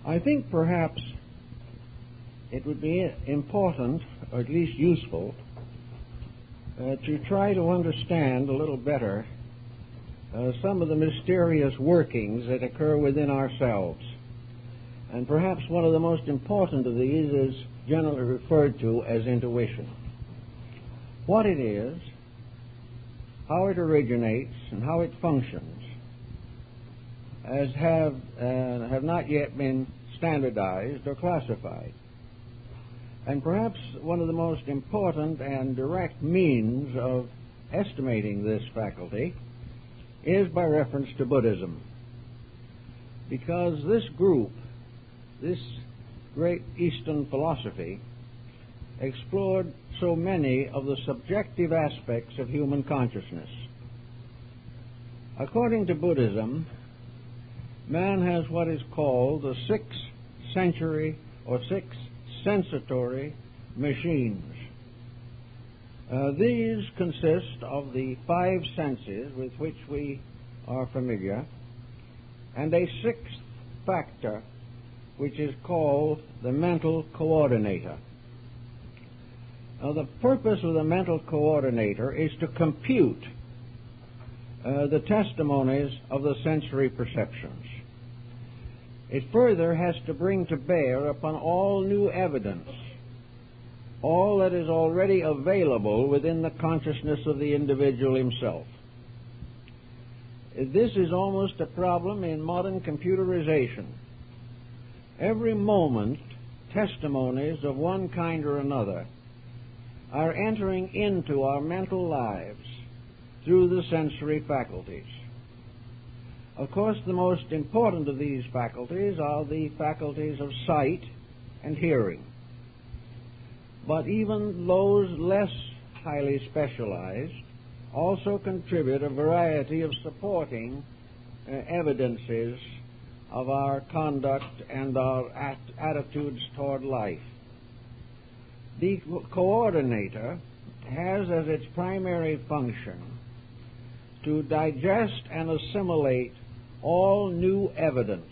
I think perhaps it would be important, or at least useful, to try to understand a little better some of the mysterious workings that occur within ourselves. And perhaps one of the most important of these is generally referred to as intuition. What it is, how it originates, and how it functions, as have not yet been standardized or classified. And perhaps one of the most important and direct means of estimating this faculty is by reference to Buddhism. Because this group, this great Eastern philosophy, explored so many of the subjective aspects of human consciousness. According to Buddhism, man has what is called the six sensatory machines. These consist of the five senses with which we are familiar, and a sixth factor, which is called the mental coordinator. Now, the purpose of the mental coordinator is to compute the testimonies of the sensory perceptions. It further has to bring to bear upon all new evidence, all that is already available within the consciousness of the individual himself. This is almost a problem in modern computerization. Every moment, testimonies of one kind or another are entering into our mental lives through the sensory faculties. Of course, the most important of these faculties are the faculties of sight and hearing. But even those less highly specialized also contribute a variety of supporting evidences of our conduct and our attitudes toward life. The coordinator has as its primary function to digest and assimilate all new evidence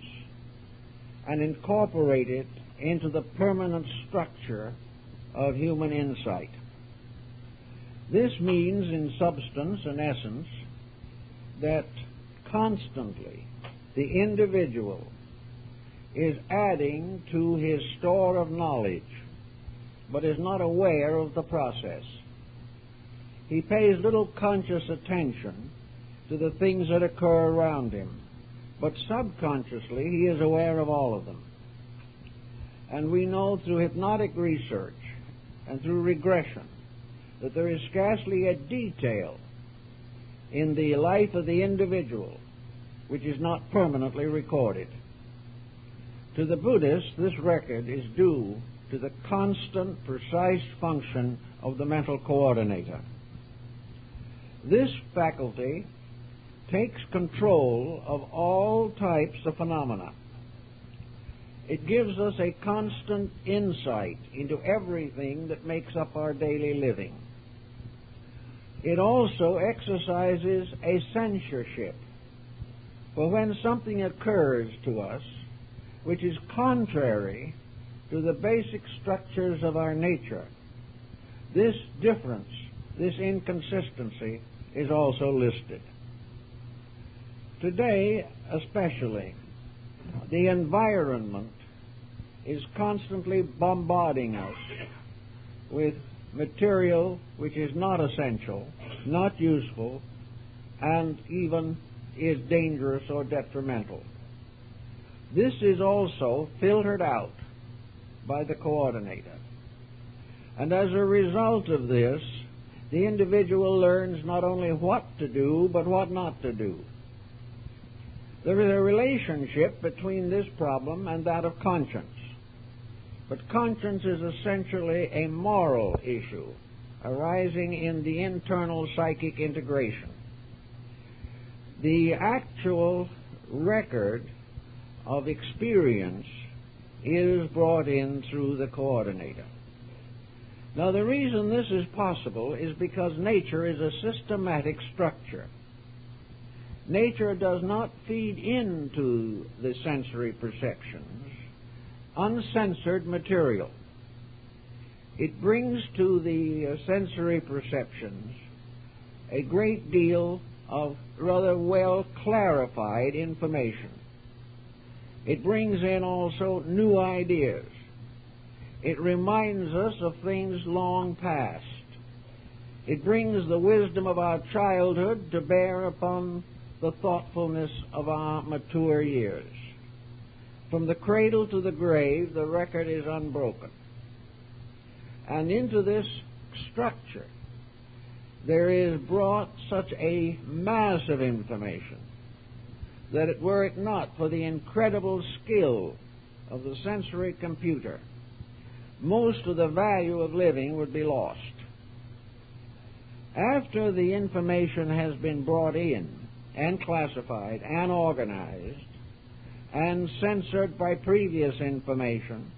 and incorporate it into the permanent structure of human insight. This means, in substance and essence, that constantly the individual is adding to his store of knowledge, but is not aware of the process. He pays little conscious attention to the things that occur around him, but subconsciously he is aware of all of them. And we know through hypnotic research and through regression that there is scarcely a detail in the life of the individual which is not permanently recorded. To the Buddhist, this record is due to the constant, precise function of the mental coordinator. This faculty takes control of all types of phenomena. It gives us a constant insight into everything that makes up our daily living. It also exercises a censorship. For when something occurs to us which is contrary to the basic structures of our nature, this difference, this inconsistency, is also listed. Today, especially, the environment is constantly bombarding us with material which is not essential, not useful, and even is dangerous or detrimental. This is also filtered out by the coordinator. And as a result of this, the individual learns not only what to do, but what not to do. There is a relationship between this problem and that of conscience. But conscience is essentially a moral issue arising in the internal psychic integration. The actual record of experience is brought in through the coordinator. Now, the reason this is possible is because nature is a systematic structure. Nature does not feed into the sensory perceptions uncensored material. It brings to the sensory perceptions a great deal of rather well clarified information. It brings in also new ideas. It reminds us of things long past. It brings the wisdom of our childhood to bear upon the thoughtfulness of our mature years. From the cradle to the grave, the record is unbroken. And into this structure, there is brought such a mass of information that were it not for the incredible skill of the sensory computer, most of the value of living would be lost. After the information has been brought in and classified and organized and censored by previous information,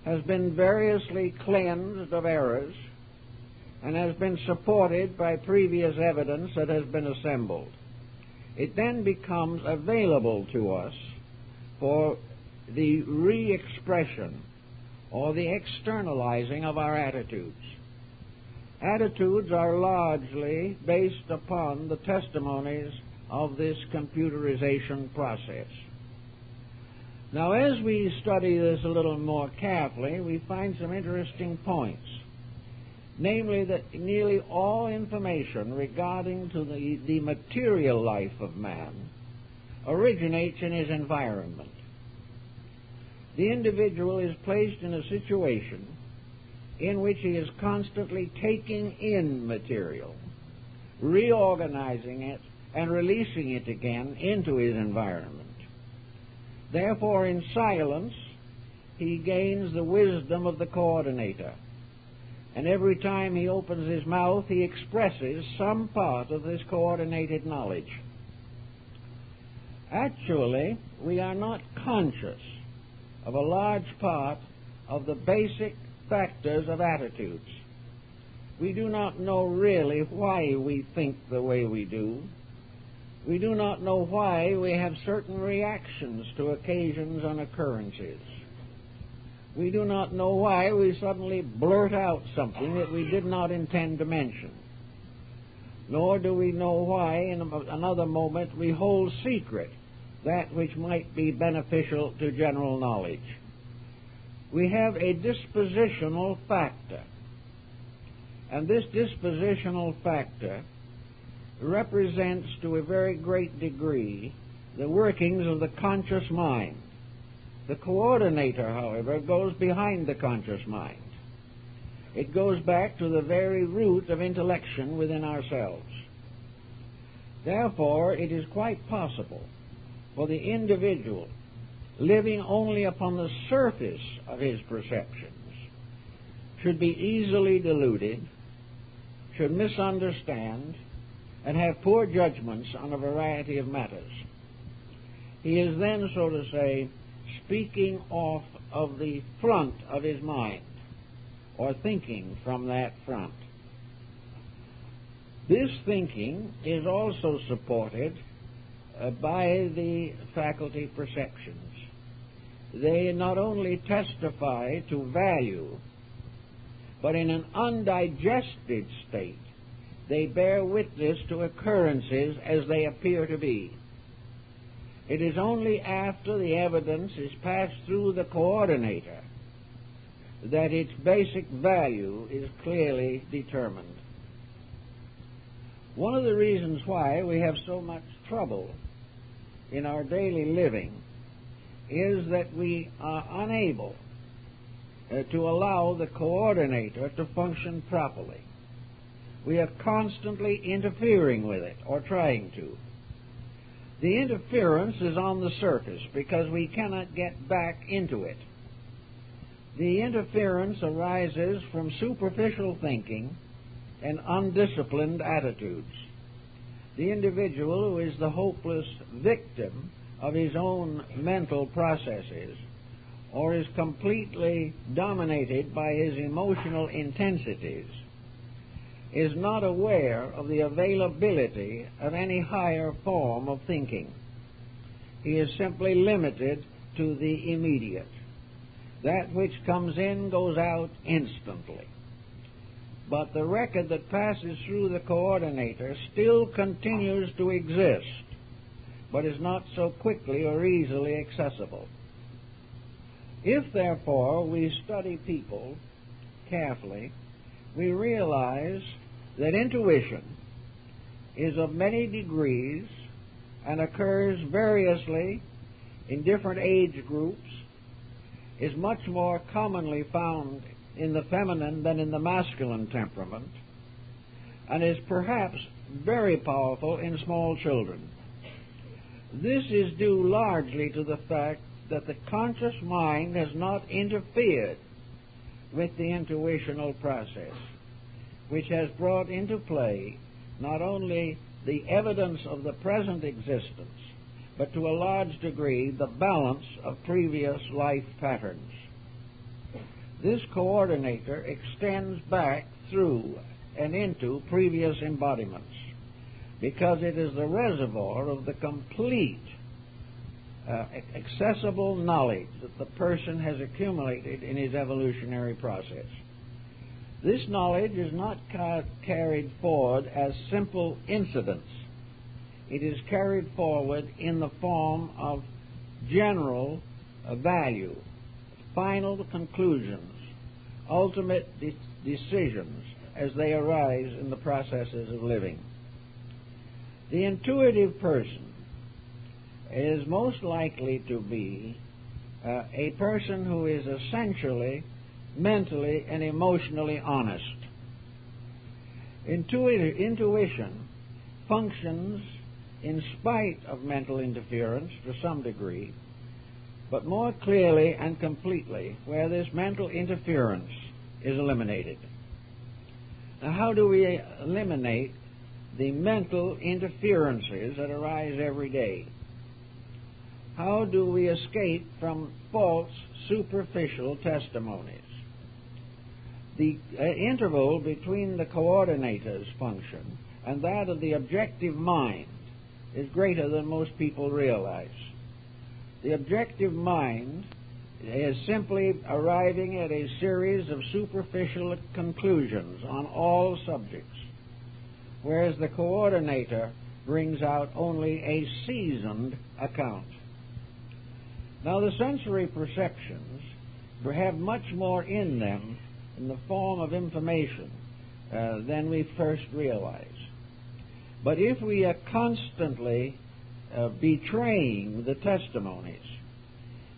has been variously cleansed of errors, and has been supported by previous evidence that has been assembled, it then becomes available to us for the re-expression or the externalizing of our attitudes. Attitudes are largely based upon the testimonies of this computerization process. Now, as we study this a little more carefully, we find some interesting points. Namely, that nearly all information regarding to the material life of man originates in his environment. The individual is placed in a situation in which he is constantly taking in material, reorganizing it, and releasing it again into his environment. Therefore, in silence, he gains the wisdom of the coordinator. And every time he opens his mouth, he expresses some part of this coordinated knowledge. Actually, we are not conscious of a large part of the basic factors of attitudes. We do not know really why we think the way we do. We do not know why we have certain reactions to occasions and occurrences. We do not know why we suddenly blurt out something that we did not intend to mention. Nor do we know why in another moment we hold secret that which might be beneficial to general knowledge. We have a dispositional factor. And this dispositional factor represents to a very great degree the workings of the conscious mind. The coordinator, however, goes behind the conscious mind. It goes back to the very root of intellection within ourselves. Therefore, it is quite possible for the individual living only upon the surface of his perceptions should be easily deluded, should misunderstand, and have poor judgments on a variety of matters. He is then, so to say, speaking off of the front of his mind, or thinking from that front. This thinking is also supported by the faculty perceptions. They not only testify to value, but in an undigested state, they bear witness to occurrences as they appear to be. It is only after the evidence is passed through the coordinator that its basic value is clearly determined. One of the reasons why we have so much trouble in our daily living is that we are unable to allow the coordinator to function properly. We are constantly interfering with it, or trying to. The interference is on the surface because we cannot get back into it. The interference arises from superficial thinking and undisciplined attitudes. The individual who is the hopeless victim of his own mental processes, or is completely dominated by his emotional intensities, is not aware of the availability of any higher form of thinking. He is simply limited to the immediate. That which comes in goes out instantly. But the record that passes through the coordinator still continues to exist, but is not so quickly or easily accessible. If, therefore, we study people carefully, we realize that intuition is of many degrees and occurs variously in different age groups, is much more commonly found in the feminine than in the masculine temperament, and is perhaps very powerful in small children. This is due largely to the fact that the conscious mind has not interfered with the intuitional process, which has brought into play not only the evidence of the present existence, but to a large degree the balance of previous life patterns. This coordinator extends back through and into previous embodiments because it is the reservoir of the complete accessible knowledge that the person has accumulated in his evolutionary process. This knowledge is not carried forward as simple incidents. It is carried forward in the form of general value, final conclusions, ultimate decisions as they arise in the processes of living. The intuitive person is most likely to be a person who is essentially mentally and emotionally honest. Intuition functions in spite of mental interference to some degree, but more clearly and completely where this mental interference is eliminated. Now, how do we eliminate the mental interferences that arise every day? How do we escape from false, superficial testimonies? The interval between the coordinator's function and that of the objective mind is greater than most people realize. The objective mind is simply arriving at a series of superficial conclusions on all subjects, whereas the coordinator brings out only a seasoned account. Now, the sensory perceptions have much more in them in the form of information than we first realize. But if we are constantly betraying the testimonies,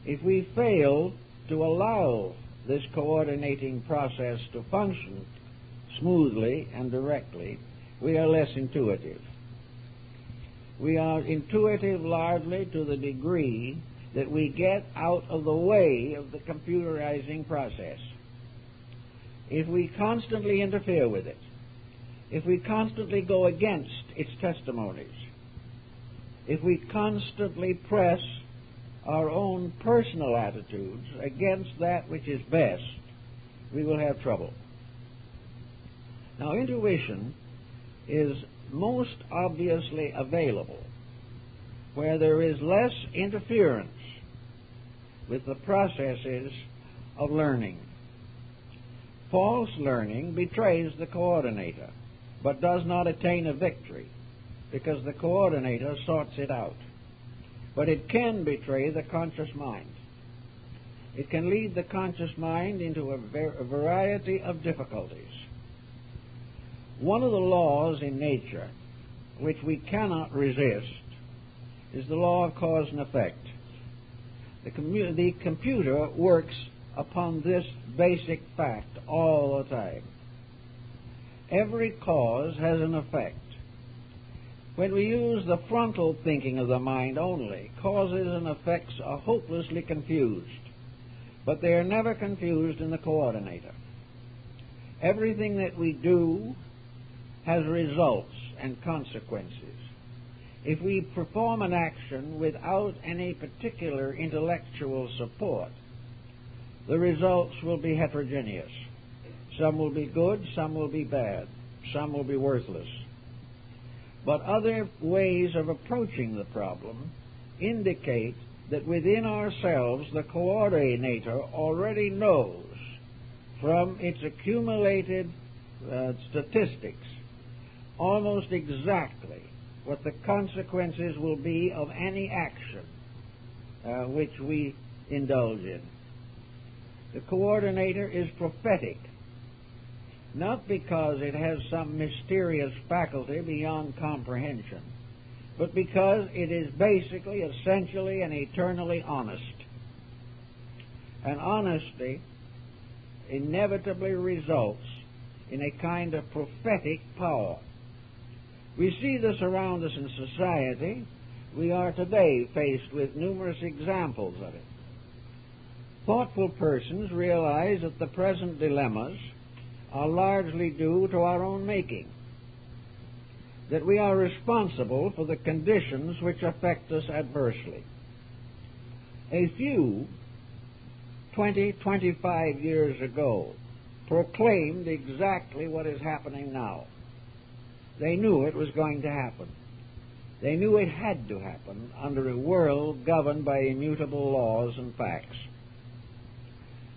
if we fail to allow this coordinating process to function smoothly and directly, we are less intuitive. We are intuitive largely to the degree that we get out of the way of the computerizing process. If we constantly interfere with it, if we constantly go against its testimonies, if we constantly press our own personal attitudes against that which is best, we will have trouble. Now, intuition is most obviously available where there is less interference with the processes of learning. False learning betrays the coordinator, but does not attain a victory, because the coordinator sorts it out. But it can betray the conscious mind. It can lead the conscious mind into a variety of difficulties. One of the laws in nature which we cannot resist is the law of cause and effect. The computer works upon this basic fact all the time. Every cause has an effect. When we use the frontal thinking of the mind only, causes and effects are hopelessly confused, but they are never confused in the coordinator. Everything that we do has results and consequences. If we perform an action without any particular intellectual support, the results will be heterogeneous. Some will be good, some will be bad, some will be worthless. But other ways of approaching the problem indicate that within ourselves the coordinator already knows from its accumulated statistics almost exactly what the consequences will be of any action which we indulge in. The coordinator is prophetic, not because it has some mysterious faculty beyond comprehension, but because it is basically, essentially, and eternally honest. And honesty inevitably results in a kind of prophetic power. We see this around us in society. We are today faced with numerous examples of it. Thoughtful persons realize that the present dilemmas are largely due to our own making, that we are responsible for the conditions which affect us adversely. A few, 20, 25 years ago, proclaimed exactly what is happening now. They knew it was going to happen. They knew it had to happen under a world governed by immutable laws and facts.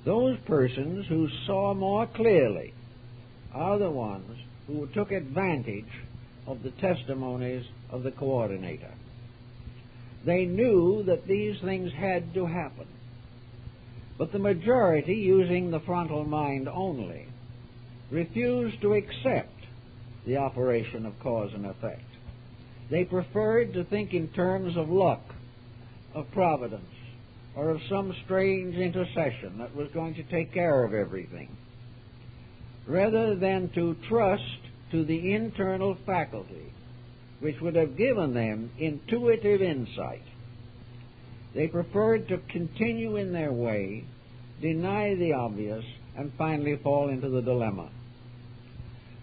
Those persons who saw more clearly are the ones who took advantage of the testimonies of the coordinator. They knew that these things had to happen. But the majority, using the frontal mind only, refused to accept the operation of cause and effect. They preferred to think in terms of luck, of providence, or of some strange intercession that was going to take care of everything, rather than to trust to the internal faculty which would have given them intuitive insight. They preferred to continue in their way, deny the obvious, and finally fall into the dilemma.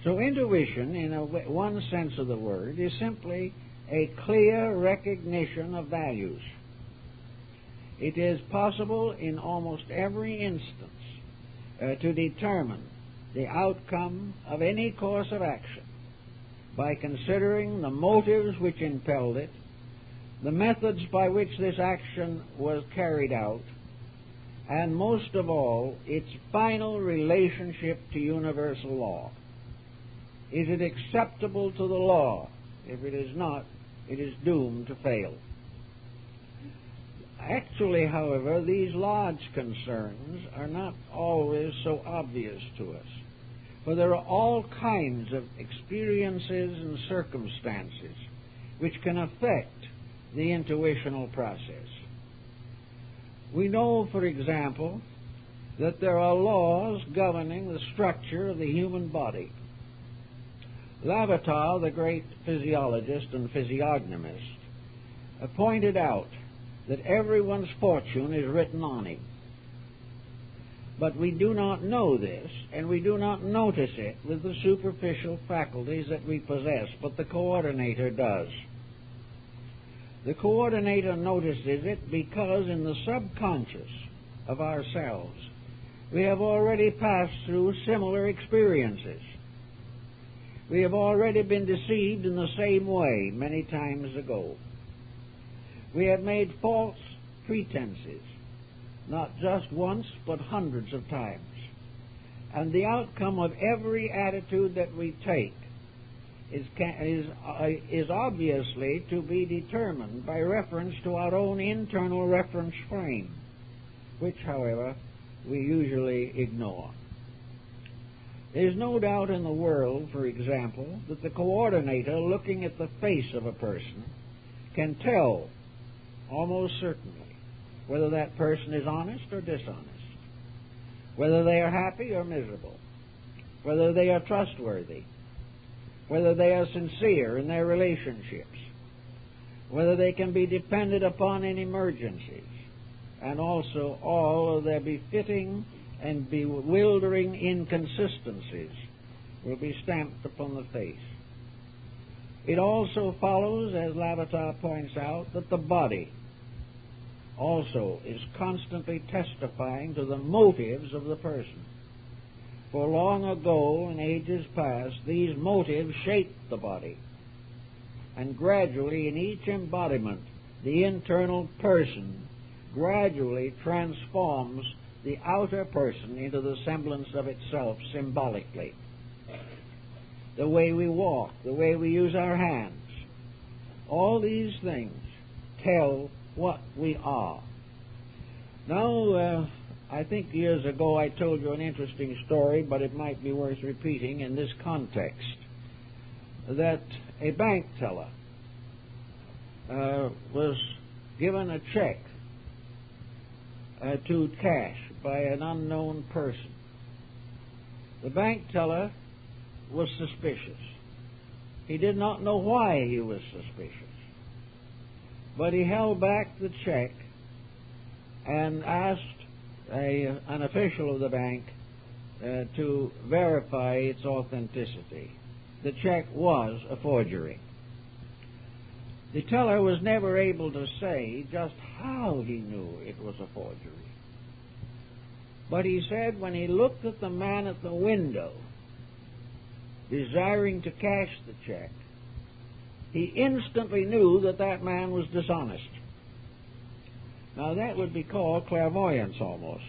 So intuition, in one sense of the word, is simply a clear recognition of values. It is possible in almost every instance to determine the outcome of any course of action by considering the motives which impelled it, the methods by which this action was carried out, and most of all, its final relationship to universal law. Is it acceptable to the law? If it is not, it is doomed to fail. Actually, however, these large concerns are not always so obvious to us, for there are all kinds of experiences and circumstances which can affect the intuitional process. We know, for example, that there are laws governing the structure of the human body. Lavater, the great physiologist and physiognomist, pointed out that everyone's fortune is written on him. But we do not know this, and we do not notice it with the superficial faculties that we possess, but the coordinator does. The coordinator notices it because in the subconscious of ourselves we have already passed through similar experiences. We have already been deceived in the same way many times ago. We have made false pretenses, not just once, but hundreds of times. And the outcome of every attitude that we take is obviously to be determined by reference to our own internal reference frame, which, however, we usually ignore. There is no doubt in the world, for example, that the coordinator, looking at the face of a person, can tell almost certainly whether that person is honest or dishonest, whether they are happy or miserable, whether they are trustworthy, whether they are sincere in their relationships, whether they can be depended upon in emergencies, and also all of their befitting and bewildering inconsistencies will be stamped upon the face. It also follows, as Lavater points out, that the body also is constantly testifying to the motives of the person. For long ago, in ages past, these motives shaped the body. And gradually, in each embodiment, the internal person gradually transforms the outer person into the semblance of itself symbolically. The way we walk, the way we use our hands, all these things tell what we are. Now, I think years ago I told you an interesting story, but it might be worth repeating in this context, that a bank teller was given a check to cash by an unknown person. The bank teller was suspicious. He did not know why he was suspicious, but he held back the check and asked an official of the bank to verify its authenticity. The check was a forgery. The teller was never able to say just how he knew it was a forgery. But he said when he looked at the man at the window, desiring to cash the check, he instantly knew that that man was dishonest. Now that would be called clairvoyance almost.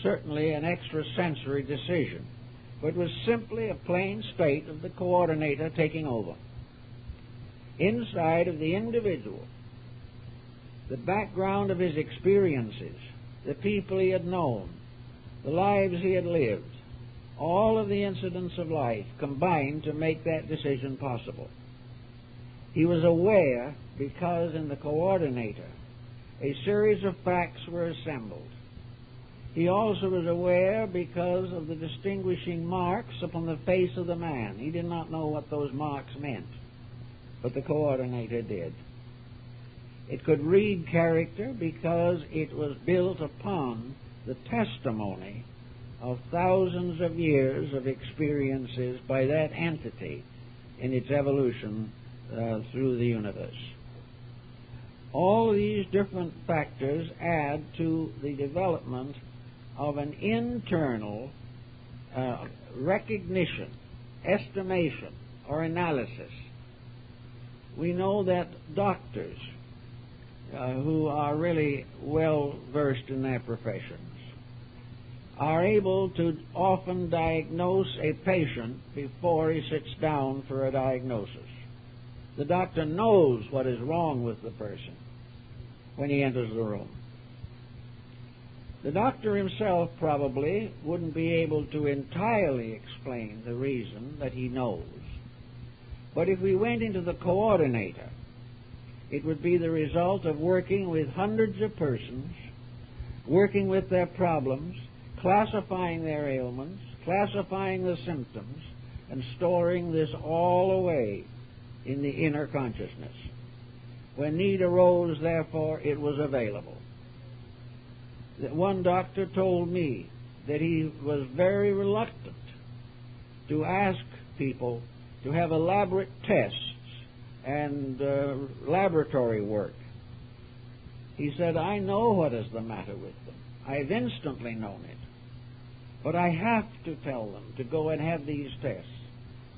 Certainly an extrasensory decision, but was simply a plain state of the coordinator taking over. Inside of the individual, the background of his experiences, the people he had known, the lives he had lived, all of the incidents of life combined to make that decision possible. He was aware because in the coordinator a series of facts were assembled. He also was aware because of the distinguishing marks upon the face of the man. He did not know what those marks meant, but the coordinator did. It could read character because it was built upon the testimony of thousands of years of experiences by that entity in its evolution through the universe. All these different factors add to the development of an internal recognition, estimation, or analysis. We know that doctors who are really well versed in their professions are able to often diagnose a patient before he sits down for a diagnosis. The doctor knows what is wrong with the person when he enters the room. The doctor himself probably wouldn't be able to entirely explain the reason that he knows. But if we went into the coordinator, it would be the result of working with hundreds of persons, working with their problems, classifying their ailments, classifying the symptoms, and storing this all away in the inner consciousness. When need arose, therefore, it was available. One doctor told me that he was very reluctant to ask people to have elaborate tests and laboratory work. He said, I know what is the matter with them. I've instantly known it. But I have to tell them to go and have these tests,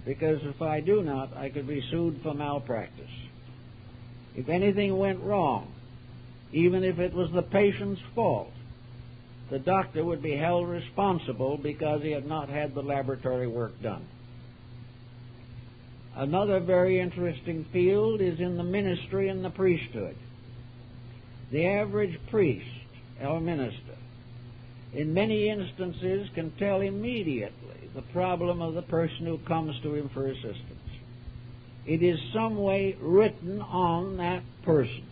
because if I do not, I could be sued for malpractice. If anything went wrong, even if it was the patient's fault, the doctor would be held responsible because he had not had the laboratory work done. Another very interesting field is in the ministry and the priesthood. The average priest or minister, in many instances, can tell immediately the problem of the person who comes to him for assistance. It is some way written on that person.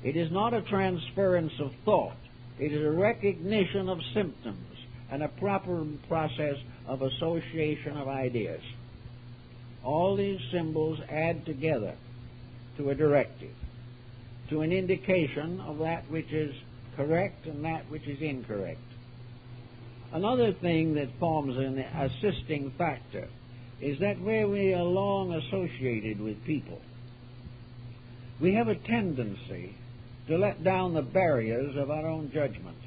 It is not a transference of thought. It is a recognition of symptoms and a proper process of association of ideas. All these symbols add together to a directive, to an indication of that which is correct and that which is incorrect. Another thing that forms an assisting factor is that where we are long associated with people, we have a tendency to let down the barriers of our own judgment.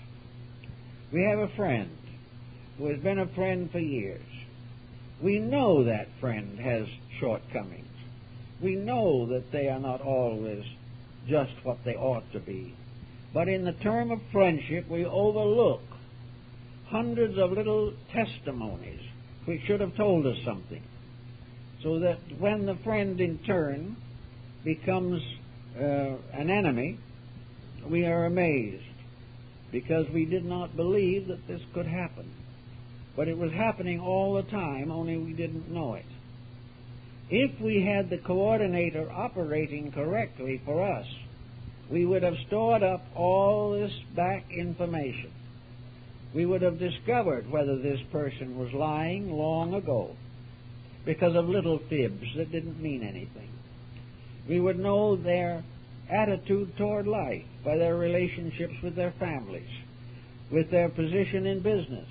We have a friend who has been a friend for years. We know that friend has shortcomings. We know that they are not always just what they ought to be. But in the term of friendship, we overlook hundreds of little testimonies which should have told us something, so that when the friend in turn becomes an enemy, we are amazed, because we did not believe that this could happen. But it was happening all the time, only we didn't know it. If we had the coordinator operating correctly for us, we would have stored up all this back information. We would have discovered whether this person was lying long ago because of little fibs that didn't mean anything. We would know their attitude toward life by their relationships with their families, with their position in business,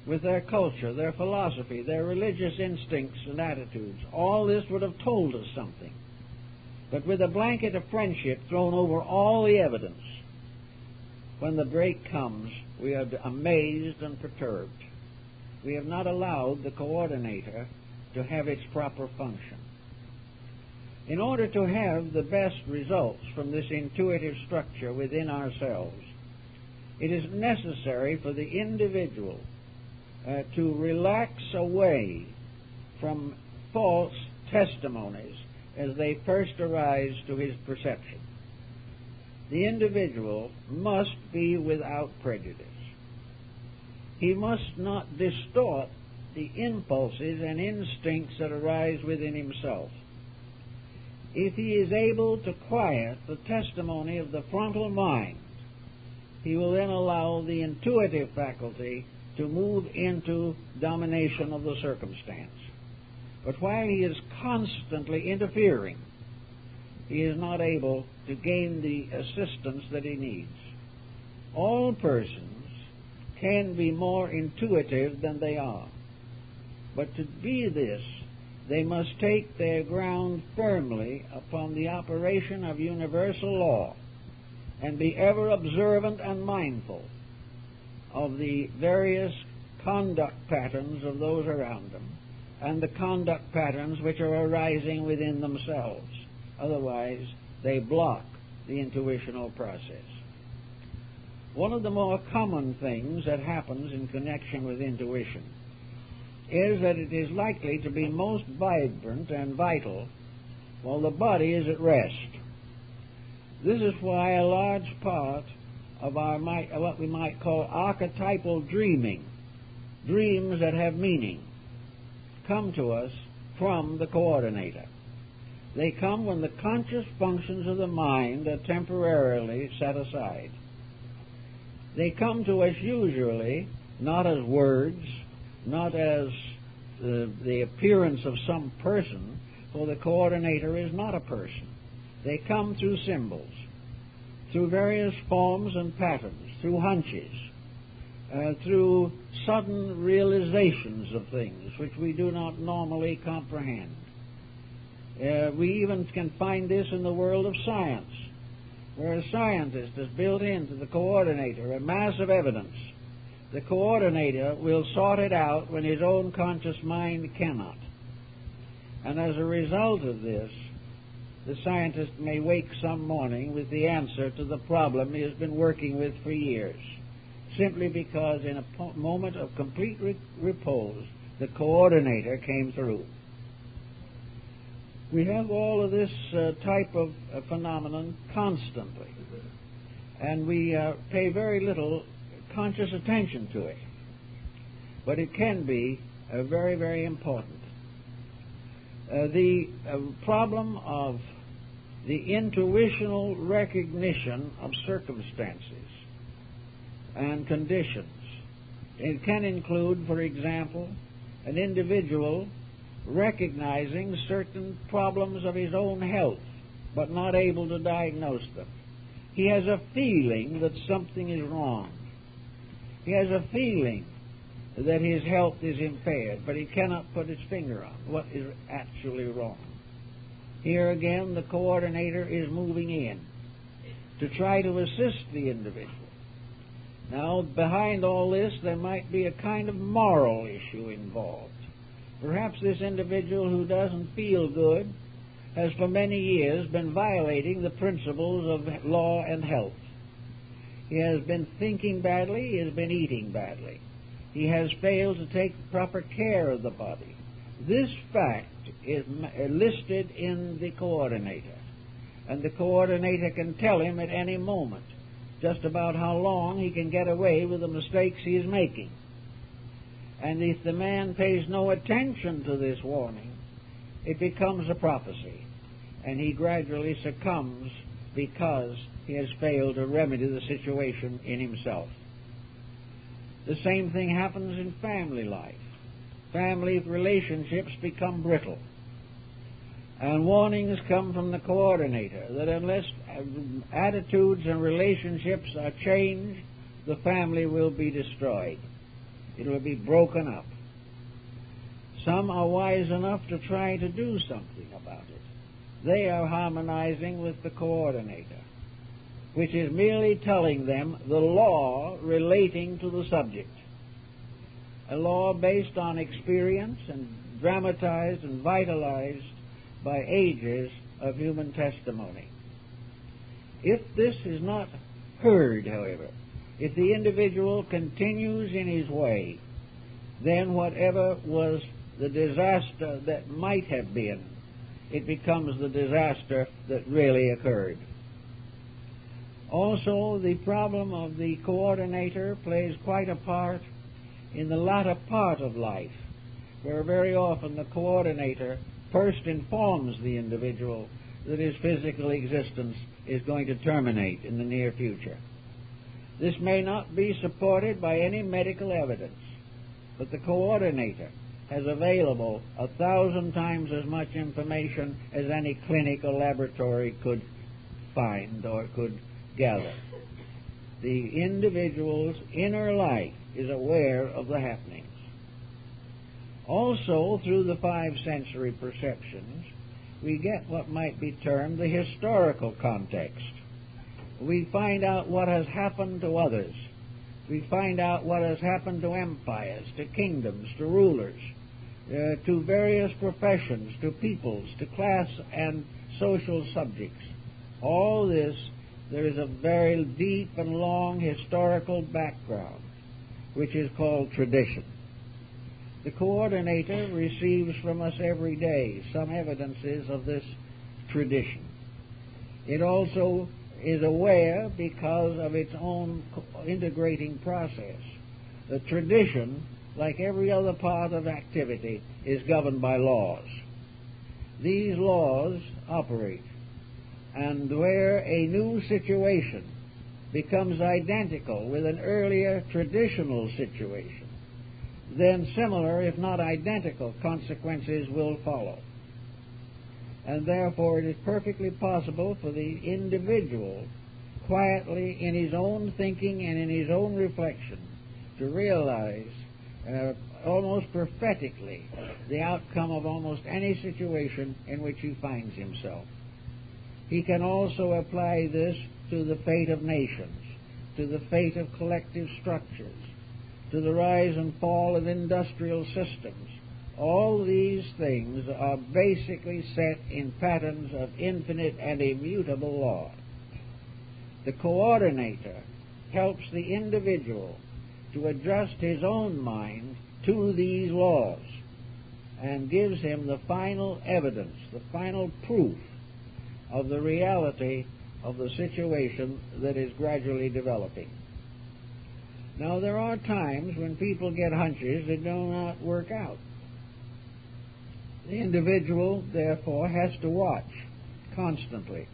with their culture, their philosophy, their religious instincts and attitudes. All this would have told us something. But with a blanket of friendship thrown over all the evidence, when the break comes, we are amazed and perturbed. We have not allowed the coordinator to have its proper function. In order to have the best results from this intuitive structure within ourselves, it is necessary for the individual to relax away from false testimonies as they first arise to his perception. The individual must be without prejudice. He must not distort the impulses and instincts that arise within himself. If he is able to quiet the testimony of the frontal mind, he will then allow the intuitive faculty to move into domination of the circumstance. But while he is constantly interfering, he is not able to gain the assistance that he needs. All persons can be more intuitive than they are. But to be this, they must take their ground firmly upon the operation of universal law and be ever observant and mindful of the various conduct patterns of those around them and the conduct patterns which are arising within themselves. Otherwise, they block the intuitional process. One of the more common things that happens in connection with intuition is that it is likely to be most vibrant and vital while the body is at rest. This is why a large part of our what we might call archetypal dreaming, dreams that have meaning, come to us from the coordinator. They come when the conscious functions of the mind are temporarily set aside. They come to us usually not as words, not as the appearance of some person, for the coordinator is not a person. They come through symbols, through various forms and patterns, through hunches, through sudden realizations of things which we do not normally comprehend. We even can find this in the world of science, where a scientist has built into the coordinator a mass of evidence. The coordinator will sort it out when his own conscious mind cannot. And as a result of this, the scientist may wake some morning with the answer to the problem he has been working with for years, simply because in a moment of complete repose, the coordinator came through. We have all of this type of phenomenon constantly, and we pay very little conscious attention to it. But it can be very, very important. The problem of the intuitional recognition of circumstances and conditions. It can include, for example, an individual recognizing certain problems of his own health, but not able to diagnose them. He has a feeling that something is wrong. He has a feeling that his health is impaired, but he cannot put his finger on what is actually wrong. Here again, the coordinator is moving in to try to assist the individual. Now, behind all this, there might be a kind of moral issue involved. Perhaps this individual who doesn't feel good has for many years been violating the principles of law and health. He has been thinking badly. He has been eating badly. He has failed to take proper care of the body. This fact is listed in the coordinator, and the coordinator can tell him at any moment just about how long he can get away with the mistakes he is making. And if the man pays no attention to this warning, it becomes a prophecy, and he gradually succumbs because he has failed to remedy the situation in himself. The same thing happens in family life. Family relationships become brittle, and warnings come from the coordinator that unless attitudes and relationships are changed, the family will be destroyed. It will be broken up. Some are wise enough to try to do something about it. They are harmonizing with the coordinator, which is merely telling them the law relating to the subject, a law based on experience and dramatized and vitalized by ages of human testimony. If this is not heard, however, if the individual continues in his way, then whatever was the disaster that might have been, it becomes the disaster that really occurred. Also, the problem of the coordinator plays quite a part in the latter part of life, where very often the coordinator first informs the individual that his physical existence is going to terminate in the near future. This may not be supported by any medical evidence, but the coordinator has available 1,000 times as much information as any clinic or laboratory could find or could gather. The individual's inner life is aware of the happenings. Also, through the five sensory perceptions, we get what might be termed the historical context. We find out what has happened to others. We find out what has happened to empires, to kingdoms, to rulers, to various professions, to peoples, to class and social subjects. All this, there is a very deep and long historical background, which is called tradition. The coordinator receives from us every day some evidences of this tradition. It also is aware, because of its own integrating process, the tradition, like every other part of activity, is governed by laws. These laws operate, and where a new situation becomes identical with an earlier traditional situation, then similar, if not identical, consequences will follow. And therefore it is perfectly possible for the individual, quietly in his own thinking and in his own reflection, to realize almost prophetically the outcome of almost any situation in which he finds himself. He can also apply this to the fate of nations, to the fate of collective structures, to the rise and fall of industrial systems. All these things are basically set in patterns of infinite and immutable law. The coordinator helps the individual to adjust his own mind to these laws and gives him the final evidence, the final proof of the reality of the situation that is gradually developing. Now, there are times when people get hunches that do not work out. The individual, therefore, has to watch constantly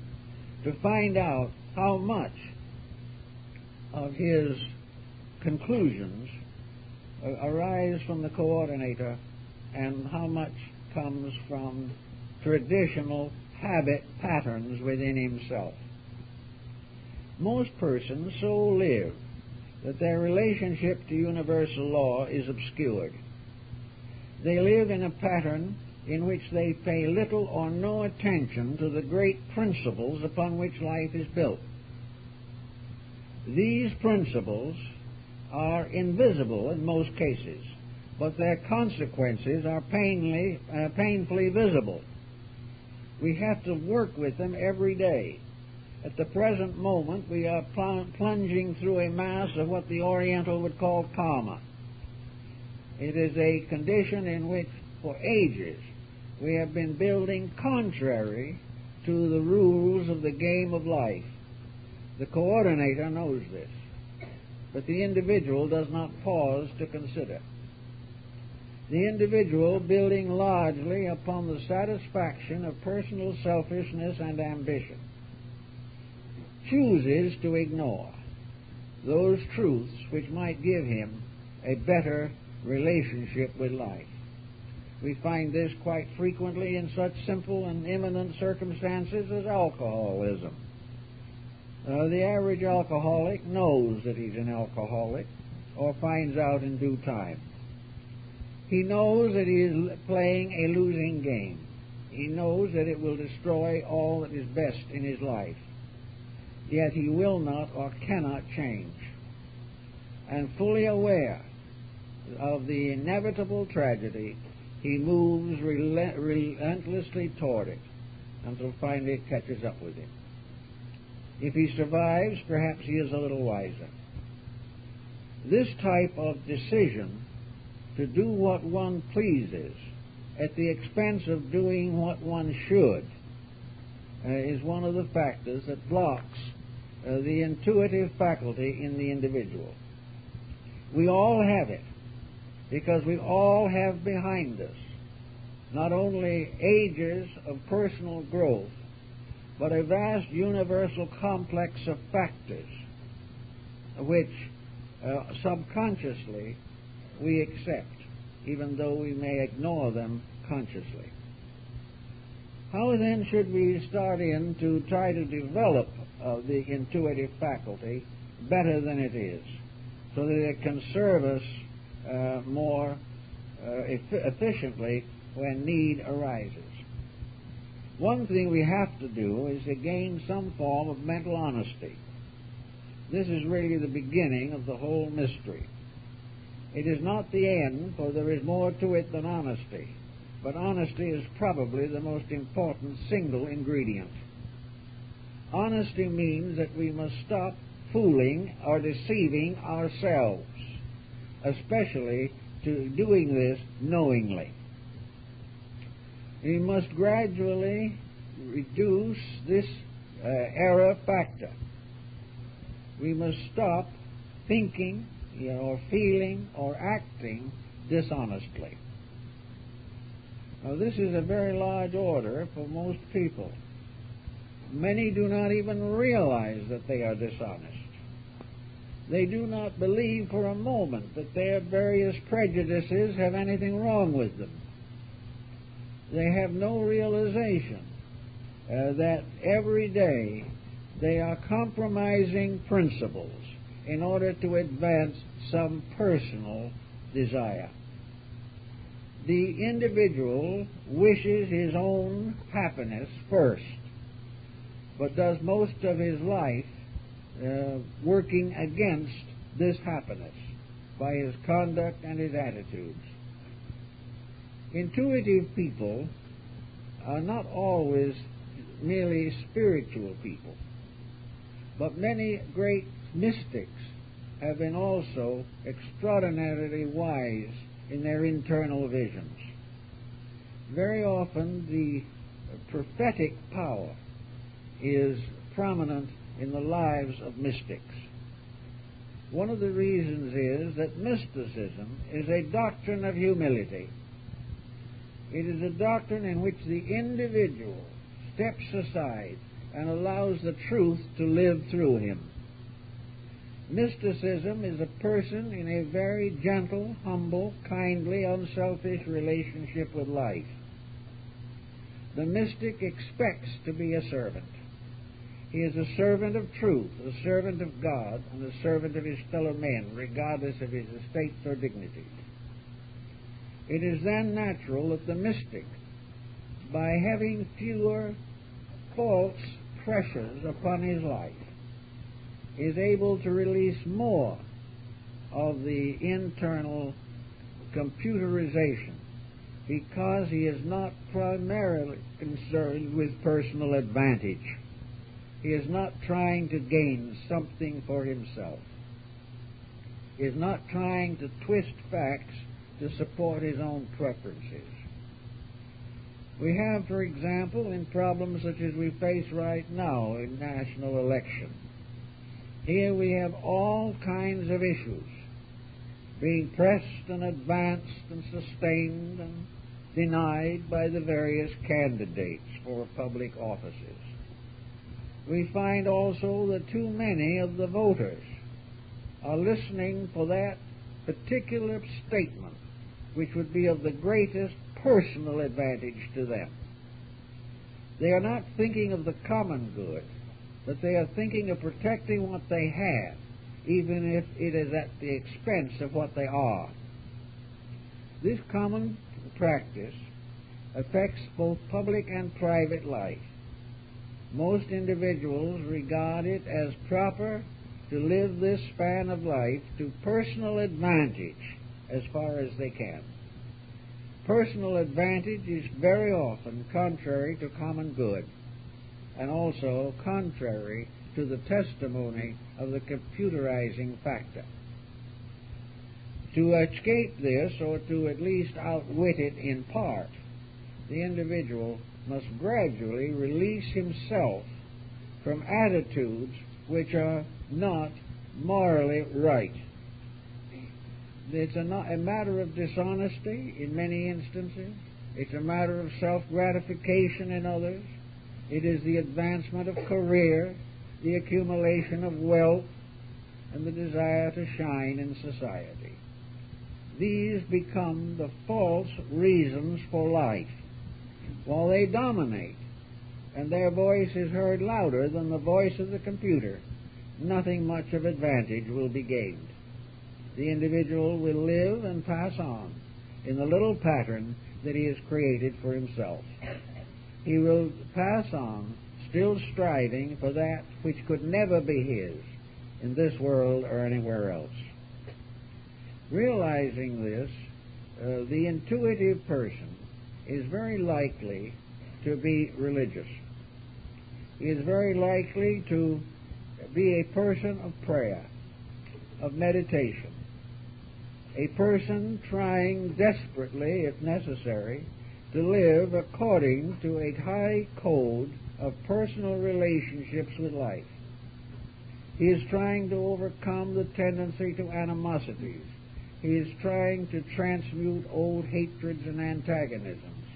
to find out how much of his conclusions arise from the coordinator and how much comes from traditional habit patterns within himself. Most persons so live that their relationship to universal law is obscured. They live in a pattern in which they pay little or no attention to the great principles upon which life is built. These principles are invisible in most cases, but their consequences are painfully visible. We have to work with them every day. At the present moment, we are plunging through a mass of what the Oriental would call karma. It is a condition in which, for ages, we have been building contrary to the rules of the game of life. The coordinator knows this, but the individual does not pause to consider. The individual, building largely upon the satisfaction of personal selfishness and ambition, chooses to ignore those truths which might give him a better relationship with life. We find this quite frequently in such simple and imminent circumstances as alcoholism. The average alcoholic knows that he's an alcoholic, or finds out in due time. He knows that he is playing a losing game. He knows that it will destroy all that is best in his life. Yet he will not or cannot change. And fully aware of the inevitable tragedy, he moves relentlessly toward it until finally it catches up with him. If he survives, perhaps he is a little wiser. This type of decision to do what one pleases at the expense of doing what one should is one of the factors that blocks the intuitive faculty in the individual. We all have it, because we all have behind us not only ages of personal growth, but a vast universal complex of factors which subconsciously we accept, even though we may ignore them consciously. How then should we start in to try to develop the intuitive faculty better than it is, so that it can serve us more efficiently when need arises? One thing we have to do is to gain some form of mental honesty. This is really the beginning of the whole mystery. It is not the end, for there is more to it than honesty, but honesty is probably the most important single ingredient. Honesty means that we must stop fooling or deceiving ourselves, especially to doing this knowingly. We must gradually reduce this error factor. We must stop thinking or feeling or acting dishonestly. Now, this is a very large order for most people. Many do not even realize that they are dishonest. They do not believe for a moment that their various prejudices have anything wrong with them. They have no realization that every day they are compromising principles in order to advance some personal desire. The individual wishes his own happiness first, but does most of his life working against this happiness by his conduct and his attitudes. Intuitive people are not always merely spiritual people, but many great mystics have been also extraordinarily wise in their internal visions. Very often the prophetic power is prominent in the lives of mystics. One of the reasons is that mysticism is a doctrine of humility. It is a doctrine in which the individual steps aside and allows the truth to live through him. Mysticism is a person in a very gentle, humble, kindly, unselfish relationship with life. The mystic expects to be a servant. He is a servant of truth, a servant of God, and a servant of his fellow men, regardless of his estates or dignities. It is then natural that the mystic, by having fewer false pressures upon his life, is able to release more of the internal computerization, because he is not primarily concerned with personal advantage. He is not trying to gain something for himself. He is not trying to twist facts to support his own preferences. We have, for example, in problems such as we face right now in national election, here we have all kinds of issues being pressed and advanced and sustained and denied by the various candidates for public offices. We find also that too many of the voters are listening for that particular statement which would be of the greatest personal advantage to them. They are not thinking of the common good, but they are thinking of protecting what they have, even if it is at the expense of what they are. This common practice affects both public and private life. Most individuals regard it as proper to live this span of life to personal advantage as far as they can. Personal advantage is very often contrary to common good, and also contrary to the testimony of the computerizing factor. To escape this, or to at least outwit it in part, the individual must gradually release himself from attitudes which are not morally right. It's not a matter of dishonesty in many instances. It's a matter of self-gratification in others. It is the advancement of career, the accumulation of wealth, and the desire to shine in society. These become the false reasons for life, while they dominate, and their voice is heard louder than the voice of the computer. Nothing much of advantage will be gained. The individual will live and pass on in the little pattern that he has created for himself. He will pass on still striving for that which could never be his in this world or anywhere else. Realizing this, the intuitive person is very likely to be religious. He is very likely to be a person of prayer, of meditation, a person trying desperately, if necessary, to live according to a high code of personal relationships with life. He is trying to overcome the tendency to animosities. He is trying to transmute old hatreds and antagonisms.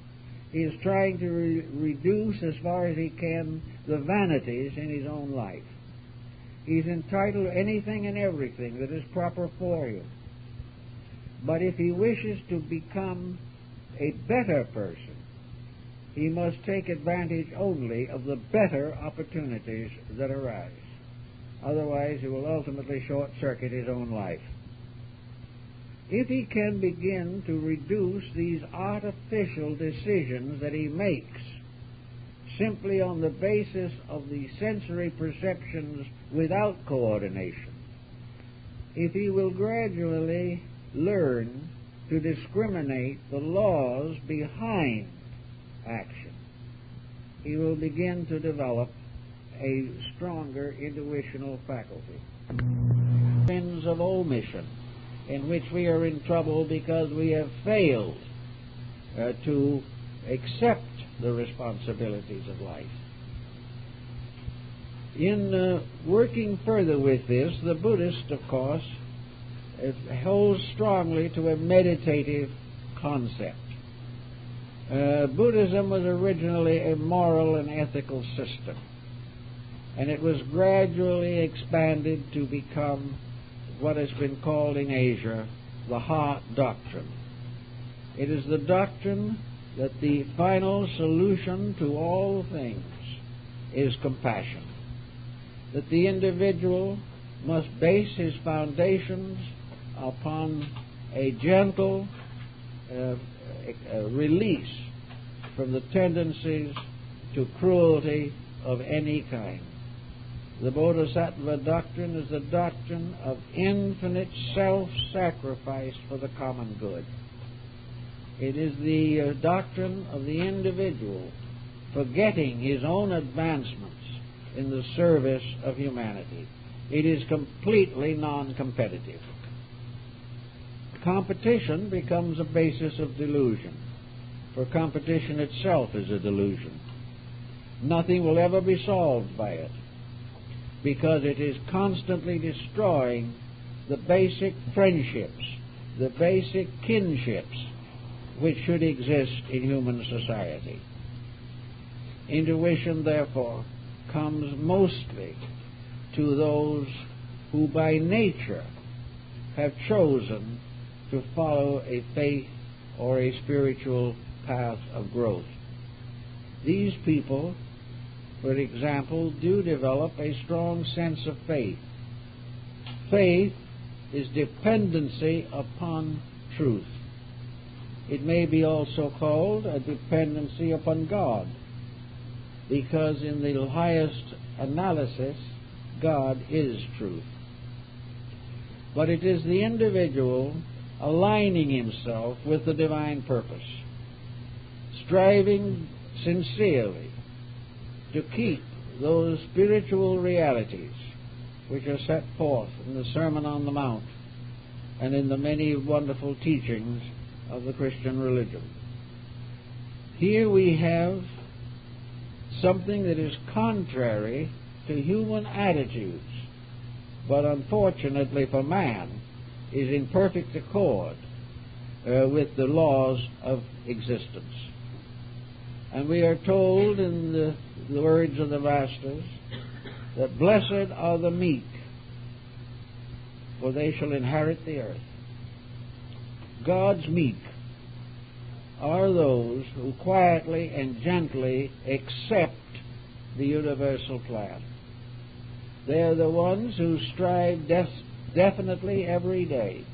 He is trying to reduce as far as he can the vanities in his own life. He is entitled to anything and everything that is proper for him. But if he wishes to become a better person, he must take advantage only of the better opportunities that arise. Otherwise, he will ultimately short-circuit his own life. If he can begin to reduce these artificial decisions that he makes simply on the basis of the sensory perceptions without coordination, if he will gradually learn to discriminate the laws behind action, he will begin to develop a stronger intuitional faculty. Sins of omission, in which we are in trouble because we have failed to accept the responsibilities of life. In working further with this, the Buddhist, of course, holds strongly to a meditative concept. Buddhism was originally a moral and ethical system, and it was gradually expanded to become what has been called in Asia the heart doctrine. It is the doctrine that the final solution to all things is compassion, that the individual must base his foundations upon a gentle release from the tendencies to cruelty of any kind. The Bodhisattva doctrine is the doctrine of infinite self-sacrifice for the common good. It is the doctrine of the individual forgetting his own advancements in the service of humanity. It is completely non-competitive. Competition becomes a basis of delusion, for competition itself is a delusion. Nothing will ever be solved by it, because it is constantly destroying the basic friendships, the basic kinships which should exist in human society. Intuition, therefore, comes mostly to those who by nature have chosen to follow a faith or a spiritual path of growth. These people, for example, do develop a strong sense of faith. Faith is dependency upon truth. It may be also called a dependency upon God, because in the highest analysis, God is truth. But it is the individual aligning himself with the divine purpose, striving sincerely to keep those spiritual realities which are set forth in the Sermon on the Mount and in the many wonderful teachings of the Christian religion. Here we have something that is contrary to human attitudes, but unfortunately for man is in perfect accord with the laws of existence. And we are told in the words of the Masters that blessed are the meek, for they shall inherit the earth. God's meek are those who quietly and gently accept the universal plan. They are the ones who strive definitely every day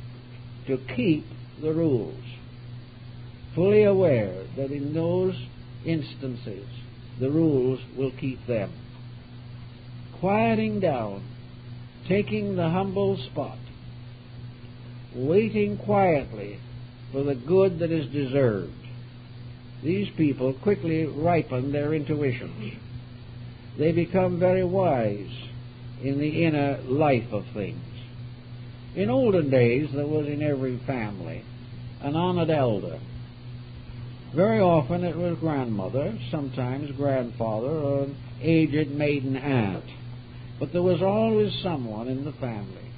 to keep the rules, fully aware that in those instances the rules will keep them. Quieting down, taking the humble spot, waiting quietly for the good that is deserved. These people quickly ripen their intuitions. They become very wise in the inner life of things. In olden days, there was in every family an honored elder. Very often it was grandmother, sometimes grandfather, or an aged maiden aunt. But there was always someone in the family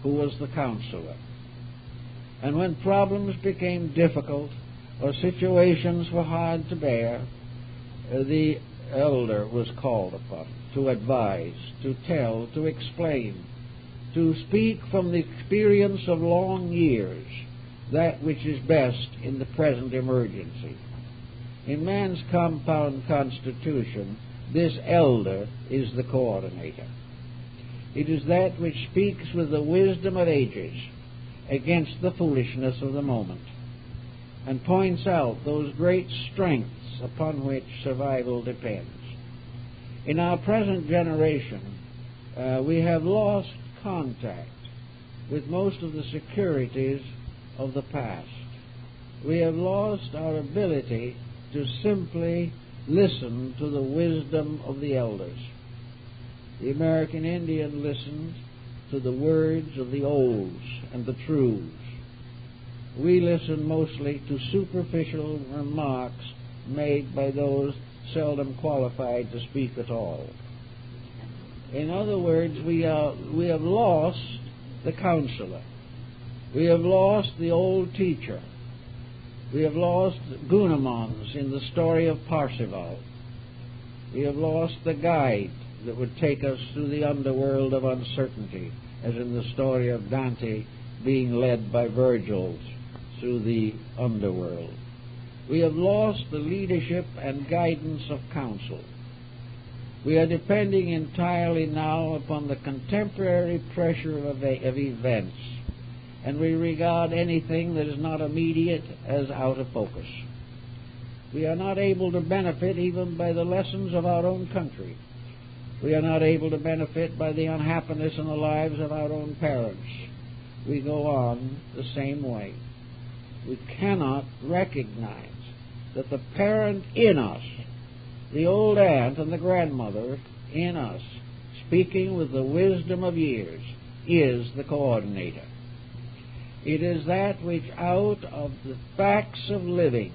who was the counselor. And when problems became difficult or situations were hard to bear, the elder was called upon to advise, to tell, to explain, to speak from the experience of long years that which is best in the present emergency. In man's compound constitution, this elder is the coordinator. It is that which speaks with the wisdom of ages against the foolishness of the moment, and points out those great strengths upon which survival depends. In our present generation, we have lost contact with most of the securities of the past. We have lost our ability to simply listen to the wisdom of the elders. The American Indian listens to the words of the olds and the truths. We listen mostly to superficial remarks made by those seldom qualified to speak at all. In other words, we have lost the counselor. We have lost the old teacher. We have lost Gunamons in the story of Parsifal. We have lost the guide that would take us through the underworld of uncertainty, as in the story of Dante being led by Virgil through the underworld. We have lost the leadership and guidance of counsel. We are depending entirely now upon the contemporary pressure of events, and we regard anything that is not immediate as out of focus. We are not able to benefit even by the lessons of our own country. We are not able to benefit by the unhappiness in the lives of our own parents. We go on the same way. We cannot recognize that the parent in us, the old aunt and the grandmother, in us, speaking with the wisdom of years, is the coordinator. It is that which out of the facts of living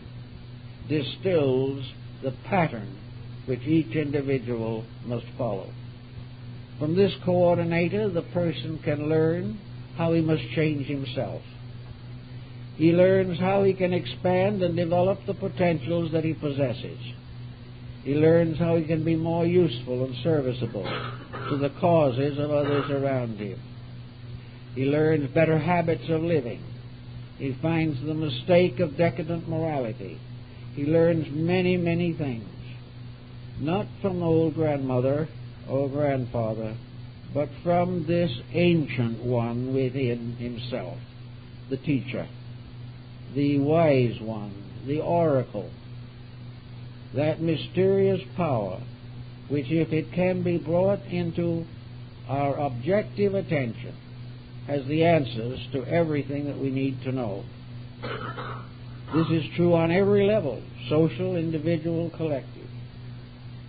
distills the pattern which each individual must follow. From this coordinator, the person can learn how he must change himself. He learns how he can expand and develop the potentials that he possesses. He learns how he can be more useful and serviceable to the causes of others around him. He learns better habits of living. He finds the mistake of decadent morality. He learns many, many things, not from old grandmother or grandfather, but from this ancient one within himself, the teacher, the wise one, the oracle, that mysterious power which, if it can be brought into our objective attention, has the answers to everything that we need to know. This is true on every level, social, individual, collective.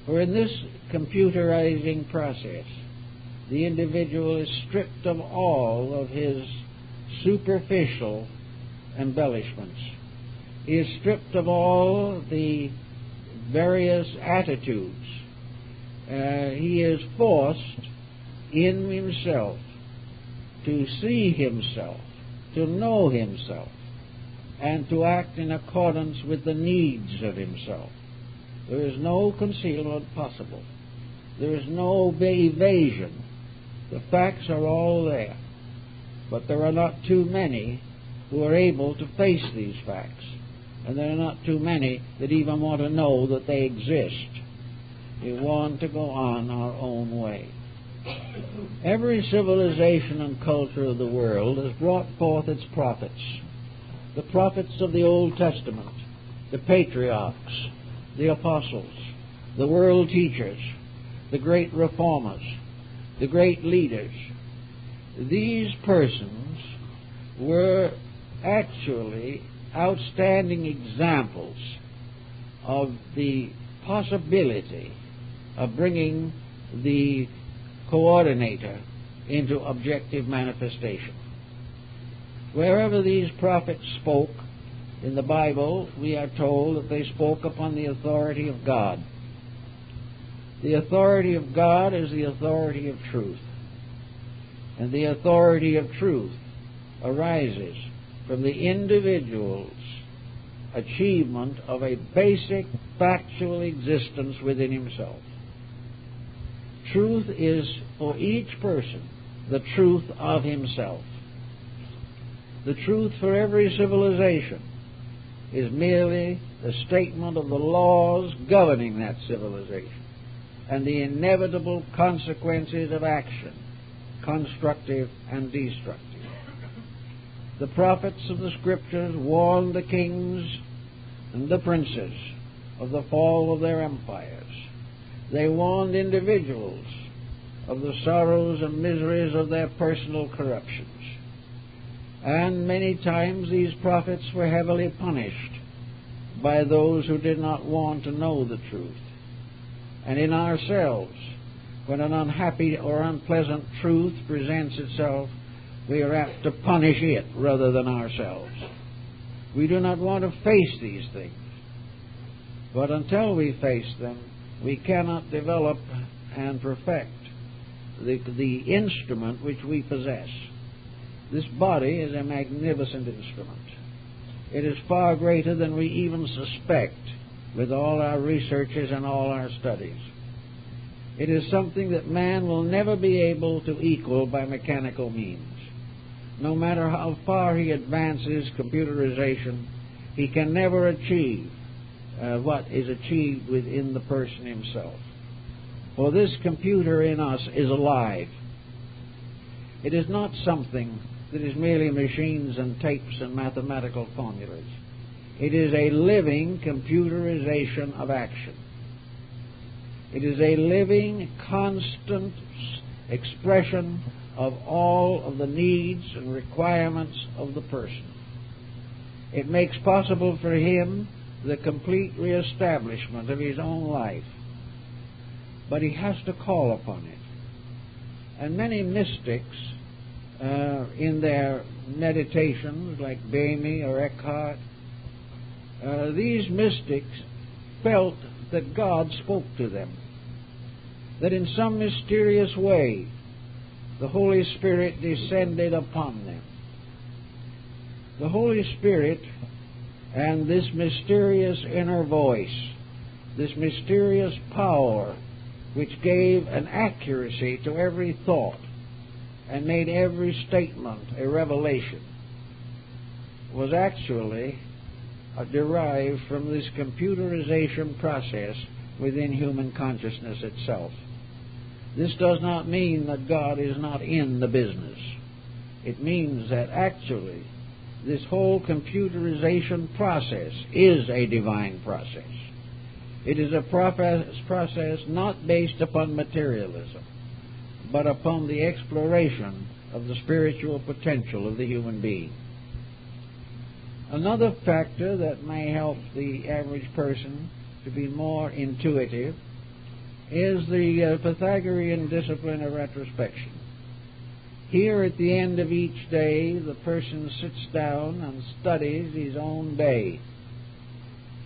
For in this computerizing process, the individual is stripped of all of his superficial embellishments. He is stripped of all the various attitudes. He is forced in himself to see himself, to know himself, and to act in accordance with the needs of himself. There is no concealment possible. There is no evasion. The facts are all there. But there are not too many who are able to face these facts. And there are not too many that even want to know that they exist. We want to go on our own way. Every civilization and culture of the world has brought forth its prophets. The prophets of the Old Testament, the patriarchs, the apostles, the world teachers, the great reformers, the great leaders. These persons were actually outstanding examples of the possibility of bringing the coordinator into objective manifestation. Wherever these prophets spoke in the Bible, we are told that they spoke upon the authority of God. The authority of God is the authority of truth. And the authority of truth arises from the individual's achievement of a basic factual existence within himself. Truth is, for each person, the truth of himself. The truth for every civilization is merely the statement of the laws governing that civilization and the inevitable consequences of action, constructive and destructive. The prophets of the Scriptures warned the kings and the princes of the fall of their empires. They warned individuals of the sorrows and miseries of their personal corruptions. And many times these prophets were heavily punished by those who did not want to know the truth. And in ourselves, when an unhappy or unpleasant truth presents itself, we are apt to punish it rather than ourselves. We do not want to face these things. But until we face them, we cannot develop and perfect the instrument which we possess. This body is a magnificent instrument. It is far greater than we even suspect with all our researches and all our studies. It is something that man will never be able to equal by mechanical means. No matter how far he advances computerization, he can never achieve what is achieved within the person himself. For this computer in us is alive. It is not something that is merely machines and tapes and mathematical formulas. It is a living computerization of action. It is a living, constant expression of all of the needs and requirements of the person. It makes possible for him the complete reestablishment of his own life. but he has to call upon it. And many mystics, in their meditations, like Bamy or Eckhart, these mystics felt that God spoke to them, that in some mysterious way the Holy Spirit descended upon them. The Holy Spirit and this mysterious inner voice, this mysterious power which gave an accuracy to every thought and made every statement a revelation, was actually derived from this computerization process within human consciousness itself. This does not mean that God is not in the business. It means that actually this whole computerization process is a divine process. It is a process not based upon materialism, but upon the exploration of the spiritual potential of the human being. Another factor that may help the average person to be more intuitive is the Pythagorean discipline of retrospection. Here at the end of each day, the person sits down and studies his own day.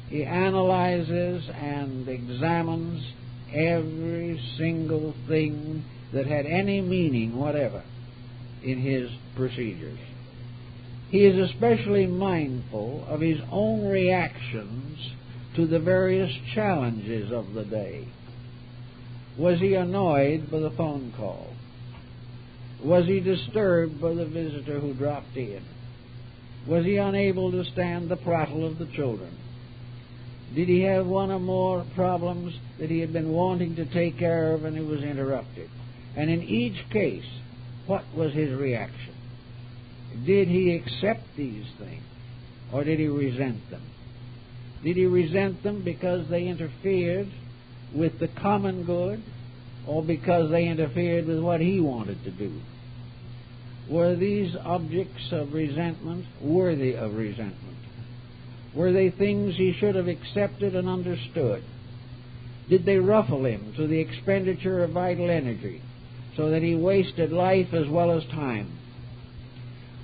He analyzes and examines every single thing that had any meaning whatever in his procedures. He is especially mindful of his own reactions to the various challenges of the day. Was he annoyed by the phone call? Was he disturbed by the visitor who dropped in? Was he unable to stand the prattle of the children? Did he have one or more problems that he had been wanting to take care of and he was interrupted? And in each case, what was his reaction? Did he accept these things, or did he resent them? Did he resent them because they interfered with the common good, or because they interfered with what he wanted to do? Were these objects of resentment worthy of resentment? Were they things he should have accepted and understood? Did they ruffle him to the expenditure of vital energy so that he wasted life as well as time?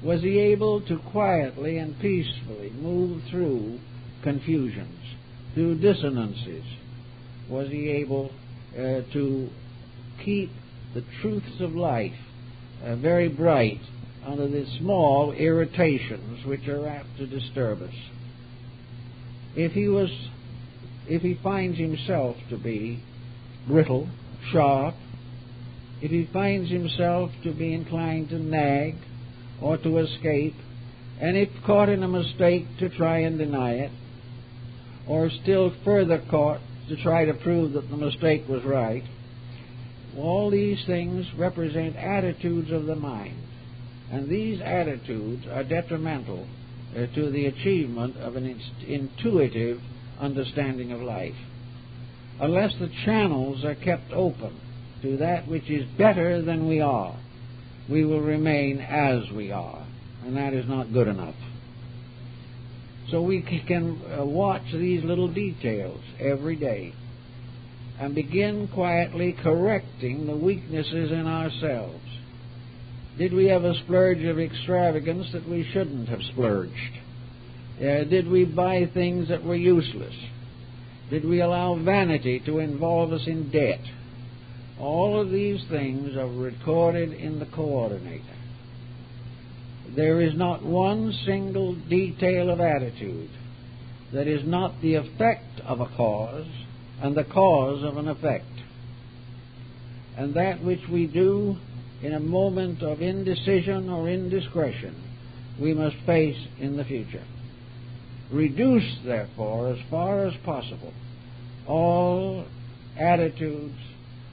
Was he able to quietly and peacefully move through confusions, through dissonances? Was he able to keep the truths of life very bright under the small irritations which are apt to disturb us? If he finds himself to be brittle, sharp, if he finds himself to be inclined to nag or to escape, and if caught in a mistake to try and deny it, or still further caught to try to prove that the mistake was right, all these things represent attitudes of the mind, and these attitudes are detrimental to the achievement of an intuitive understanding of life. Unless the channels are kept open to that which is better than we are, we will remain as we are, and that is not good enough. So we can watch these little details every day and begin quietly correcting the weaknesses in ourselves. Did we have a splurge of extravagance that we shouldn't have splurged? Did we buy things that were useless? Did we allow vanity to involve us in debt? All of these things are recorded in the coordinator. There is not one single detail of attitude that is not the effect of a cause and the cause of an effect. And that which we do in a moment of indecision or indiscretion, we must face in the future. Reduce, therefore, as far as possible, all attitudes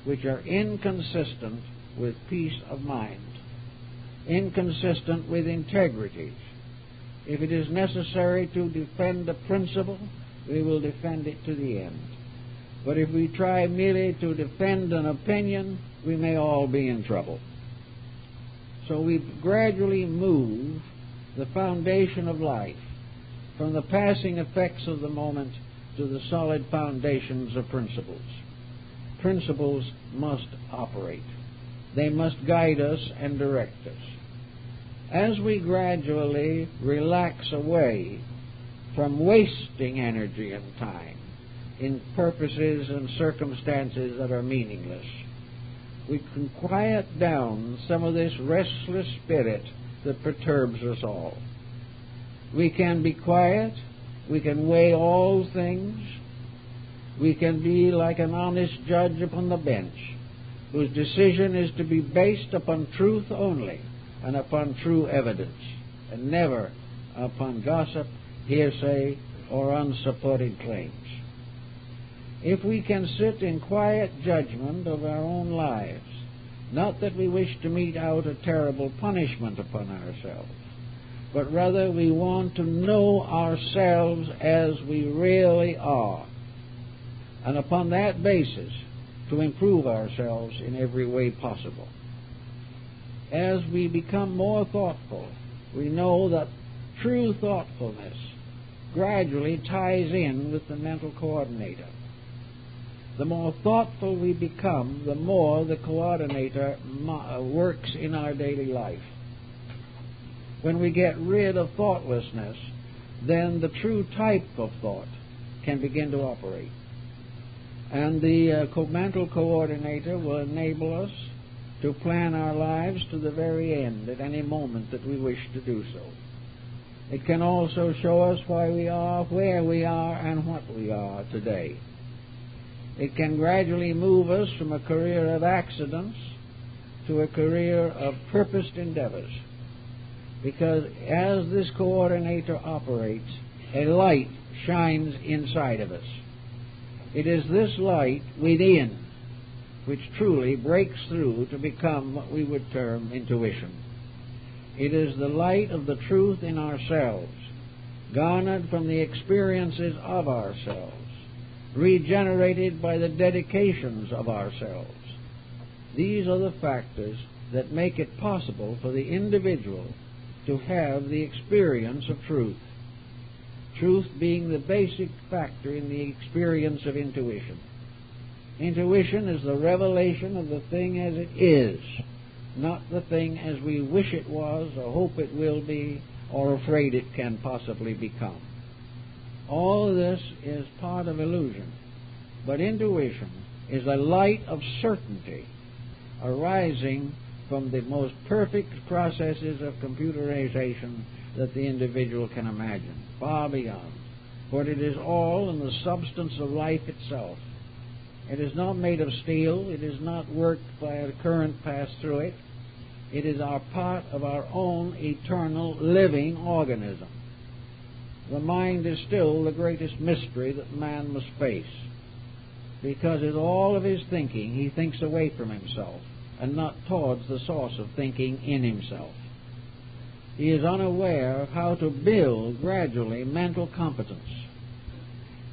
which are inconsistent with peace of mind, inconsistent with integrity. If it is necessary to defend a principle, we will defend it to the end. But if we try merely to defend an opinion, we may all be in trouble. So we gradually move the foundation of life from the passing effects of the moment to the solid foundations of principles. principles must operate. They must guide us and direct us. As we gradually relax away from wasting energy and time in purposes and circumstances that are meaningless, we can quiet down some of this restless spirit that perturbs us all. We can be quiet. We can weigh all things. We can be like an honest judge upon the bench, whose decision is to be based upon truth only and upon true evidence, and never upon gossip, hearsay, or unsupported claims. If we can sit in quiet judgment of our own lives, not that we wish to mete out a terrible punishment upon ourselves, but rather we want to know ourselves as we really are, and upon that basis to improve ourselves in every way possible. As we become more thoughtful, we know that true thoughtfulness gradually ties in with the mental coordinator. The more thoughtful we become, the more the coordinator works in our daily life. When we get rid of thoughtlessness, then the true type of thought can begin to operate. And the mental coordinator will enable us to plan our lives to the very end at any moment that we wish to do so. It can also show us why we are where we are and what we are today. It can gradually move us from a career of accidents to a career of purposed endeavors. Because as this coordinator operates, a light shines inside of us. It is this light within which truly breaks through to become what we would term intuition. It is the light of the truth in ourselves, garnered from the experiences of ourselves, regenerated by the dedications of ourselves. These are the factors that make it possible for the individual to have the experience of truth. Truth being the basic factor in the experience of intuition. Intuition is the revelation of the thing as it is, not the thing as we wish it was or hope it will be or afraid it can possibly become. All of this is part of illusion, but intuition is a light of certainty arising from the most perfect processes of computerization that the individual can imagine, far beyond. For it is all in the substance of life itself. It is not made of steel. It is not worked by a current passed through it. It is our part of our own eternal living organism. The mind is still the greatest mystery that man must face, because in all of his thinking he thinks away from himself and not towards the source of thinking in himself. He is unaware of how to build gradually mental competence.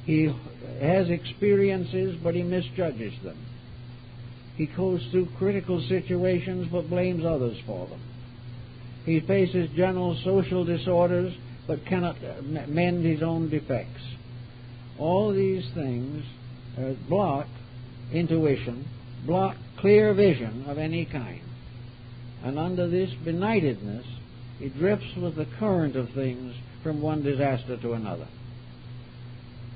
He has experiences, but he misjudges them. He goes through critical situations, but blames others for them. He faces general social disorders, but cannot mend his own defects. All these things block intuition, block clear vision of any kind. And under this benightedness, he drifts with the current of things from one disaster to another.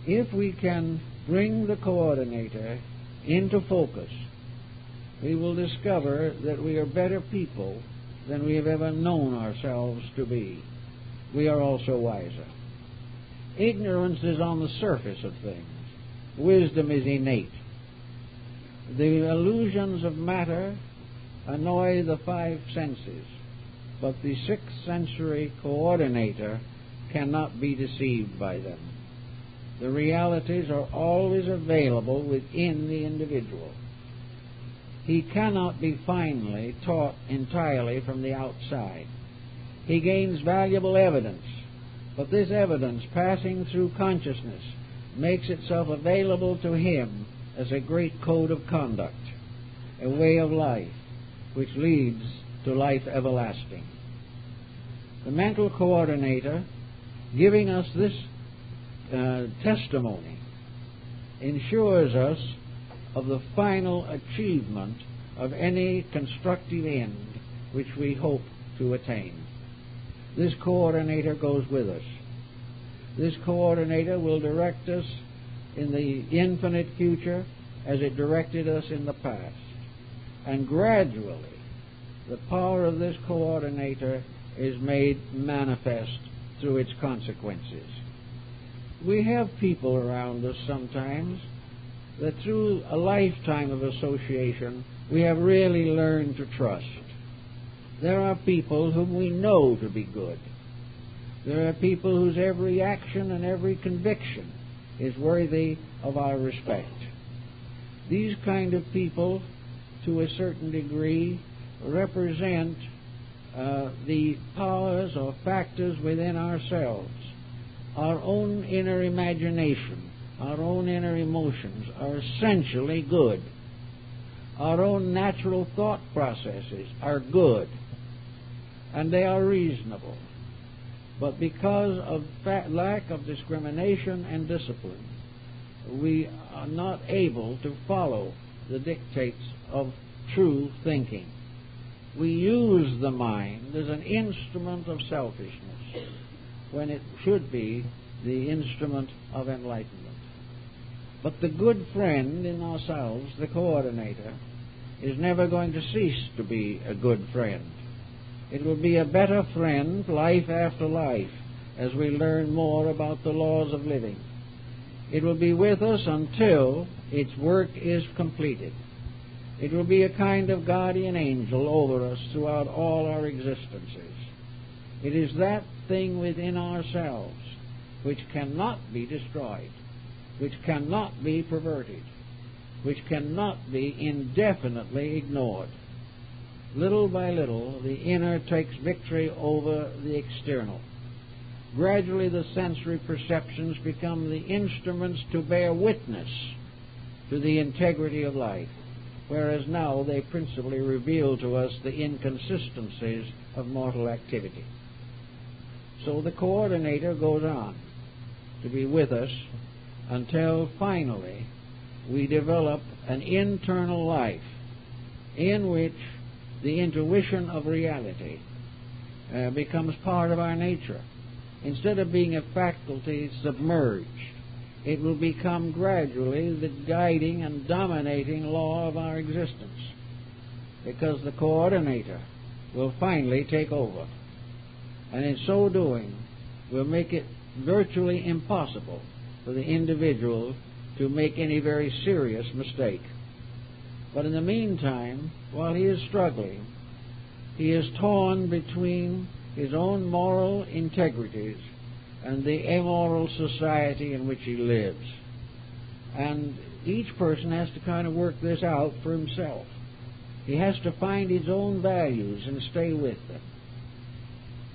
If we can bring the coordinator into focus, we will discover that we are better people than we have ever known ourselves to be. We are also wiser. Ignorance is on the surface of things. Wisdom is innate. The illusions of matter annoy the five senses, but the sixth sensory coordinator cannot be deceived by them. The realities are always available within the individual. He cannot be finally taught entirely from the outside. He gains valuable evidence, but this evidence, passing through consciousness, makes itself available to him as a great code of conduct, a way of life, which leads to life everlasting. The mental coordinator, giving us this testimony, ensures us of the final achievement of any constructive end which we hope to attain. This coordinator goes with us. This coordinator will direct us in the infinite future as it directed us in the past. And gradually, the power of this coordinator is made manifest through its consequences. We have people around us sometimes that through a lifetime of association we have really learned to trust. There are people whom we know to be good. There are people whose every action and every conviction is worthy of our respect. These kind of people, to a certain degree, represent the powers or factors within ourselves. Our own inner imagination, our own inner emotions are essentially good. Our own natural thought processes are good, and they are reasonable. But because of lack of discrimination and discipline, we are not able to follow the dictates of true thinking. We use the mind as an instrument of selfishness when it should be the instrument of enlightenment. But the good friend in ourselves, the coordinator, is never going to cease to be a good friend. It will be a better friend life after life as we learn more about the laws of living. It will be with us until its work is completed. It will be a kind of guardian angel over us throughout all our existences. It is that thing within ourselves which cannot be destroyed, which cannot be perverted, which cannot be indefinitely ignored. Little by little, the inner takes victory over the external. Gradually, the sensory perceptions become the instruments to bear witness to the integrity of life, whereas now they principally reveal to us the inconsistencies of mortal activity. So the coordinator goes on to be with us until finally we develop an internal life in which the intuition of reality becomes part of our nature. Instead of being a faculty submerged, it will become gradually the guiding and dominating law of our existence, because the coordinator will finally take over, and in so doing will make it virtually impossible for the individual to make any very serious mistake. But in the meantime, while he is struggling, he is torn between his own moral integrities and the immoral society in which he lives. And each person has to kind of work this out for himself. He has to find his own values and stay with them.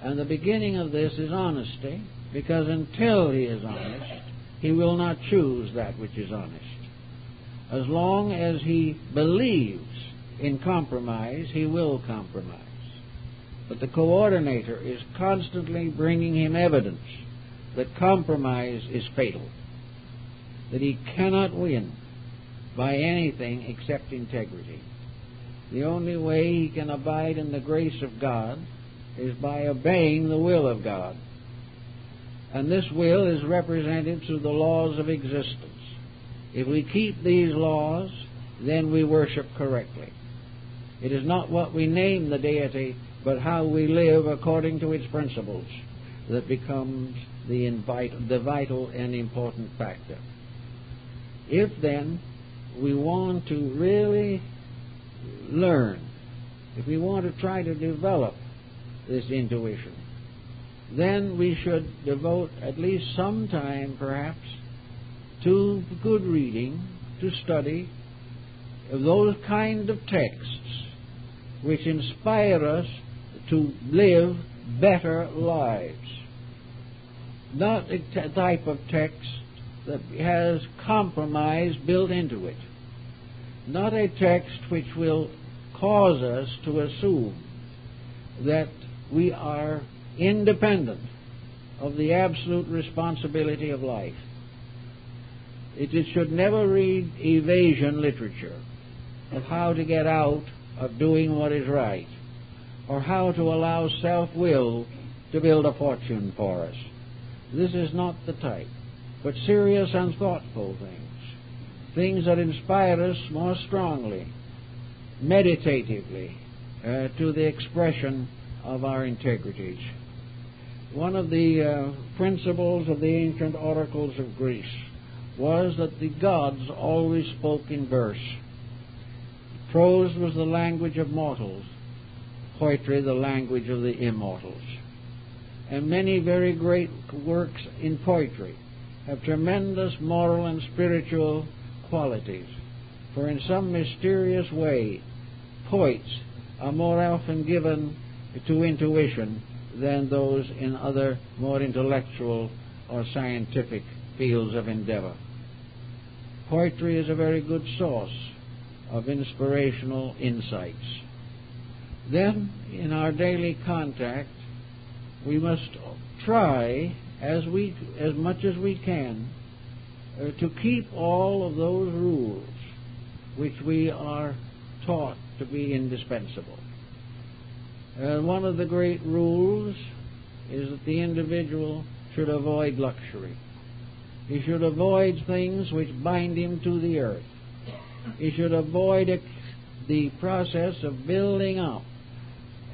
And the beginning of this is honesty, because until he is honest, he will not choose that which is honest. As long as he believes in compromise, he will compromise. But the coordinator is constantly bringing him evidence that compromise is fatal, that he cannot win by anything except integrity. The only way he can abide in the grace of God is by obeying the will of God. And this will is represented through the laws of existence. If we keep these laws, then we worship correctly. It is not what we name the deity, but how we live according to its principles that becomes the vital and important factor. If then we want to really learn, if we want to try to develop this intuition, then we should devote at least some time, perhaps, to good reading, to study of those kind of texts which inspire us to live better lives. Not a type of text that has compromise built into it. Not a text which will cause us to assume that we are independent of the absolute responsibility of life. It should never read evasion literature of how to get out of doing what is right, or how to allow self-will to build a fortune for us. This is not the type, but serious and thoughtful things that inspire us more strongly, meditatively, to the expression of our integrities. One of the principles of the ancient oracles of Greece was that the gods always spoke in verse. Prose was the language of mortals, poetry the language of the immortals. And many very great works in poetry have tremendous moral and spiritual qualities, for in some mysterious way poets are more often given to intuition than those in other more intellectual or scientific fields of endeavor. Poetry is a very good source of inspirational insights. Then, in our daily contact, we must try as much as we can to keep all of those rules which we are taught to be indispensable. One of the great rules is that the individual should avoid luxury. He should avoid things which bind him to the earth. He should avoid the process of building up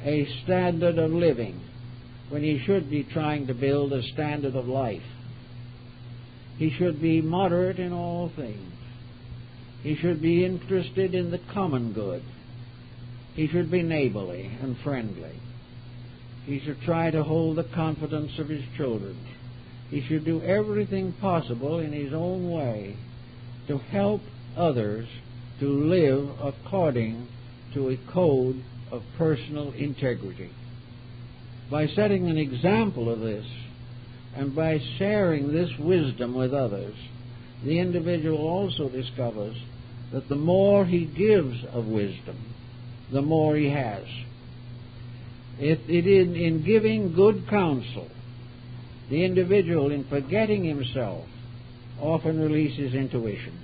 a standard of living when he should be trying to build a standard of life. He should be moderate in all things. He should be interested in the common good. He should be neighborly and friendly. He should try to hold the confidence of his children. He should do everything possible in his own way to help others to live according to a code of personal integrity. By setting an example of this and by sharing this wisdom with others, the individual also discovers that the more he gives of wisdom, the more he has. In giving good counsel, the individual, in forgetting himself, often releases intuition.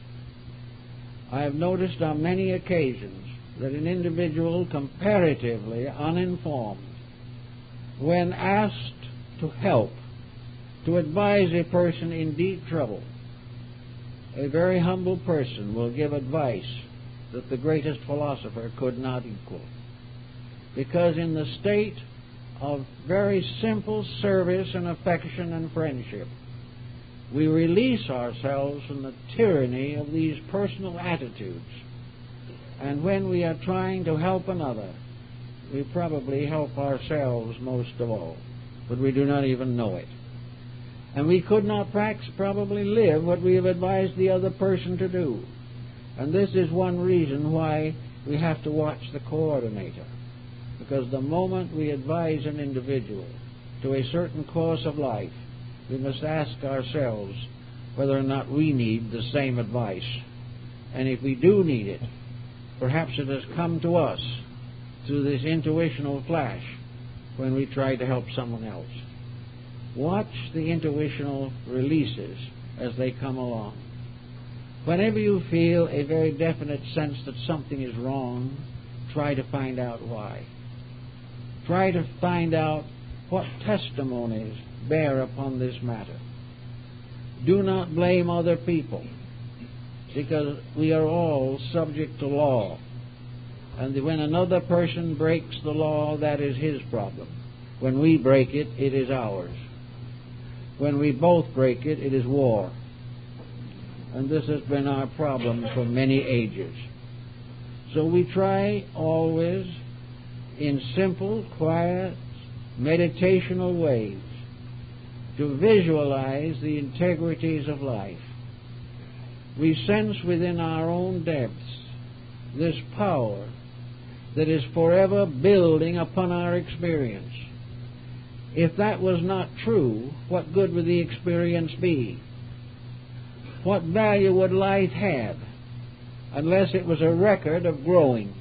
I have noticed on many occasions that an individual comparatively uninformed, when asked to help, to advise a person in deep trouble, a very humble person will give advice that the greatest philosopher could not equal. Because in the state of very simple service and affection and friendship, we release ourselves from the tyranny of these personal attitudes. And when we are trying to help another, we probably help ourselves most of all, but we do not even know it. And we could not probably live what we have advised the other person to do. And this is one reason why we have to watch the coordinator. Because the moment we advise an individual to a certain course of life, we must ask ourselves whether or not we need the same advice. And if we do need it, perhaps it has come to us through this intuitional flash when we try to help someone else. Watch the intuitional releases as they come along. Whenever you feel a very definite sense that something is wrong, try to find out why. Try to find out what testimonies bear upon this matter. Do not blame other people, because we are all subject to law. And when another person breaks the law, that is his problem. When we break it, it is ours. When we both break it, it is war. And this has been our problem for many ages. So we try always in simple, quiet, meditational ways to visualize the integrities of life. We sense within our own depths this power that is forever building upon our experience. If that was not true, what good would the experience be? What value would life have unless it was a record of growing?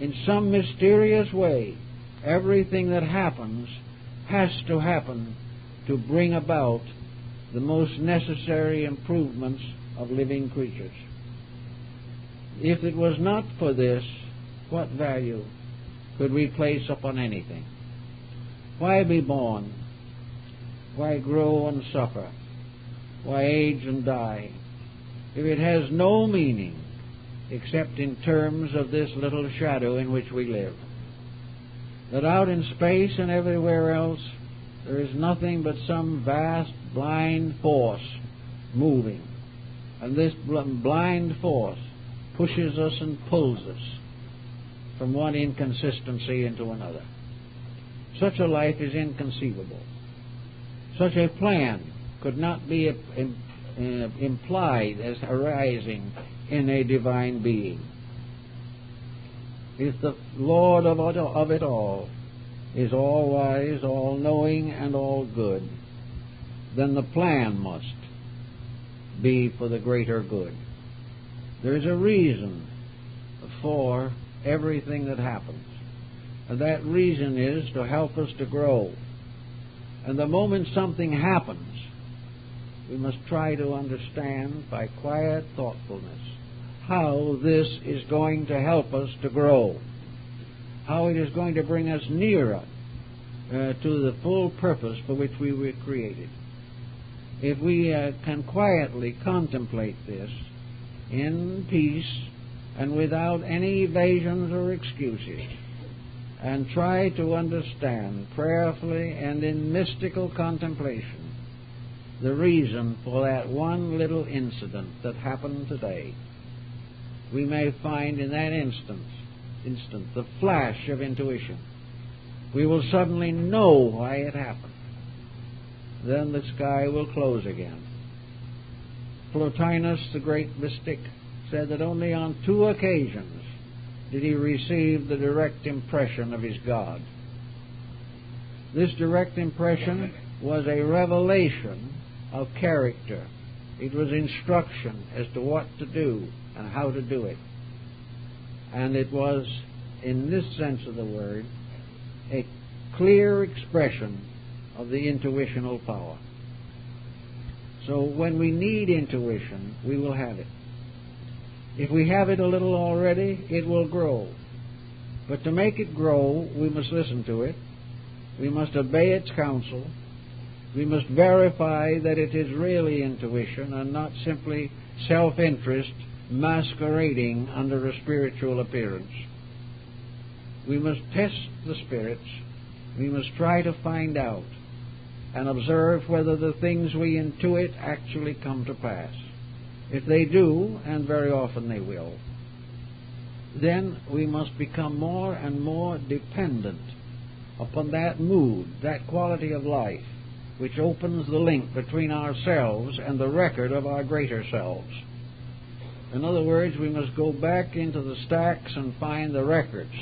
In some mysterious way, everything that happens has to happen to bring about the most necessary improvements of living creatures. If it was not for this, what value could we place upon anything? Why be born? Why grow and suffer? Why age and die? If it has no meaning except in terms of this little shadow in which we live. That out in space and everywhere else there is nothing but some vast blind force moving. And this blind force pushes us and pulls us from one inconsistency into another. Such a life is inconceivable. Such a plan could not be implied as arising in a divine being. If the Lord of it all is all-wise, all-knowing, and all-good, then the plan must be for the greater good. There is a reason for everything that happens, and that reason is to help us to grow. And the moment something happens, we must try to understand by quiet thoughtfulness how this is going to help us to grow, how it is going to bring us nearer to the full purpose for which we were created. If we can quietly contemplate this in peace and without any evasions or excuses, and try to understand prayerfully and in mystical contemplation the reason for that one little incident that happened today, we may find in that instant the flash of intuition. We will suddenly know why it happened. Then the sky will close again. Plotinus, the great mystic, said that only on 2 occasions did he receive the direct impression of his God. This direct impression was a revelation of character. It was instruction as to what to do and how to do it. And it was, in this sense of the word, a clear expression of the intuitional power. So when we need intuition, we will have it. If we have it a little already, it will grow. But to make it grow, we must listen to it. We must obey its counsel. We must verify that it is really intuition and not simply self-interest masquerading under a spiritual appearance. We must test the spirits. We must try to find out and observe whether the things we intuit actually come to pass. If they do, and very often they will, then we must become more and more dependent upon that mood, that quality of life, which opens the link between ourselves and the record of our greater selves. In other words, we must go back into the stacks and find the records.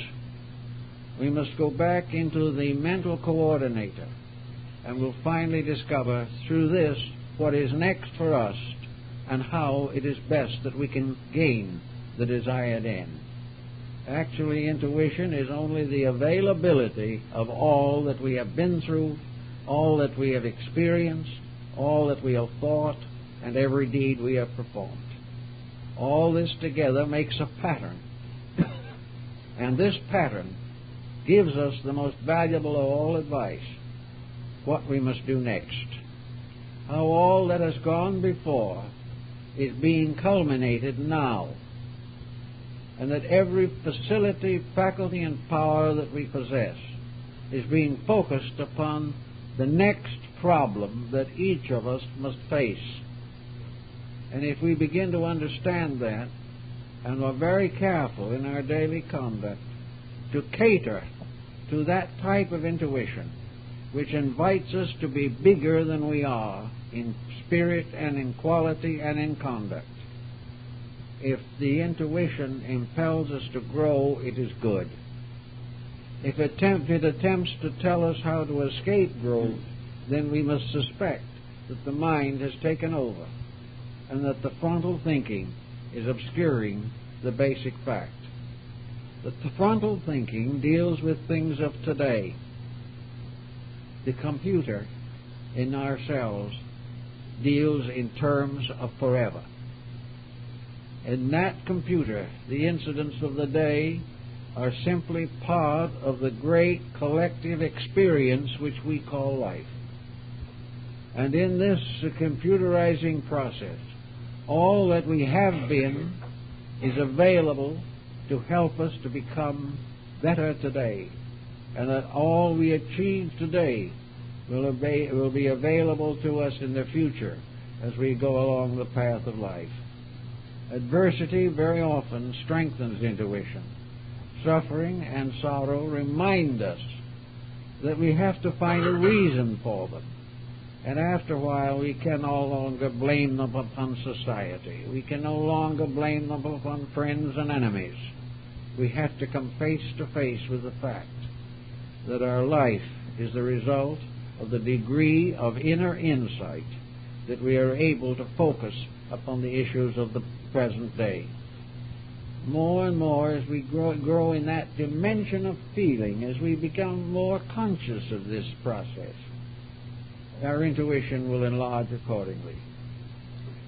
We must go back into the mental coordinator, and we'll finally discover through this what is next for us and how it is best that we can gain the desired end. Actually, intuition is only the availability of all that we have been through, all that we have experienced, all that we have thought, and every deed we have performed. All this together makes a pattern. And this pattern gives us the most valuable of all advice, what we must do next. How all that has gone before is being culminated now, and that every facility, faculty, and power that we possess is being focused upon the next problem that each of us must face. And if we begin to understand that, and are very careful in our daily conduct to cater to that type of intuition which invites us to be bigger than we are in spirit and in quality and in conduct. If the intuition impels us to grow, it is good. If it attempts to tell us how to escape growth, then we must suspect that the mind has taken over and that the frontal thinking is obscuring the basic fact. That the frontal thinking deals with things of today. The computer in ourselves deals in terms of forever. In that computer, the incidents of the day are simply part of the great collective experience which we call life. And in this computerizing process, all that we have been is available to help us to become better today, and that all we achieve today will be available to us in the future as we go along the path of life. Adversity very often strengthens intuition. Suffering and sorrow remind us that we have to find a reason for them. And after a while, we can no longer blame them upon society. We can no longer blame them upon friends and enemies. We have to come face to face with the fact that our life is the result of the degree of inner insight that we are able to focus upon the issues of the present day. More and more, as we grow in that dimension of feeling, as we become more conscious of this process, our intuition will enlarge accordingly.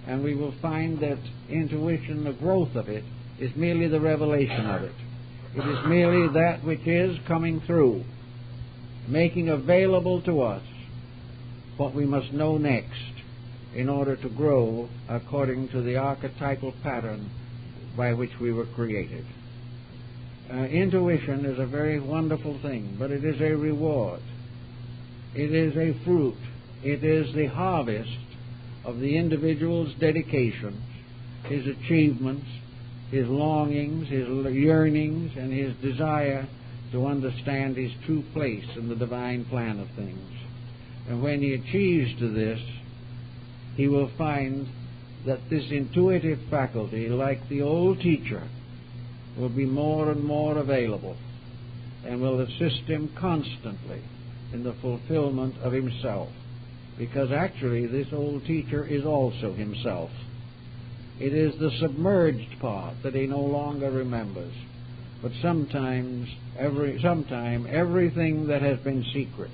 And we will find that intuition, the growth of it, is merely the revelation of it. It is merely that which is coming through, making available to us what we must know next in order to grow according to the archetypal pattern by which we were created. Intuition is a very wonderful thing, but it is a reward. It is a fruit. It is the harvest of the individual's dedications, his achievements, his longings, his yearnings, and his desire to understand his true place in the divine plan of things. And when he achieves to this, he will find that this intuitive faculty, like the old teacher, will be more and more available and will assist him constantly in the fulfillment of himself. Because actually this old teacher is also himself. It is the submerged part that he no longer remembers. But sometime everything that has been secret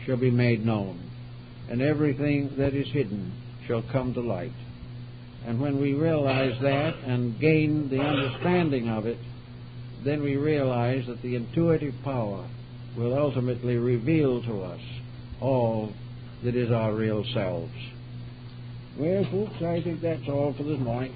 shall be made known, and everything that is hidden shall come to light. And when we realize that and gain the understanding of it, then we realize that the intuitive power will ultimately reveal to us all that is our real selves. Well, folks, I think that's all for this morning.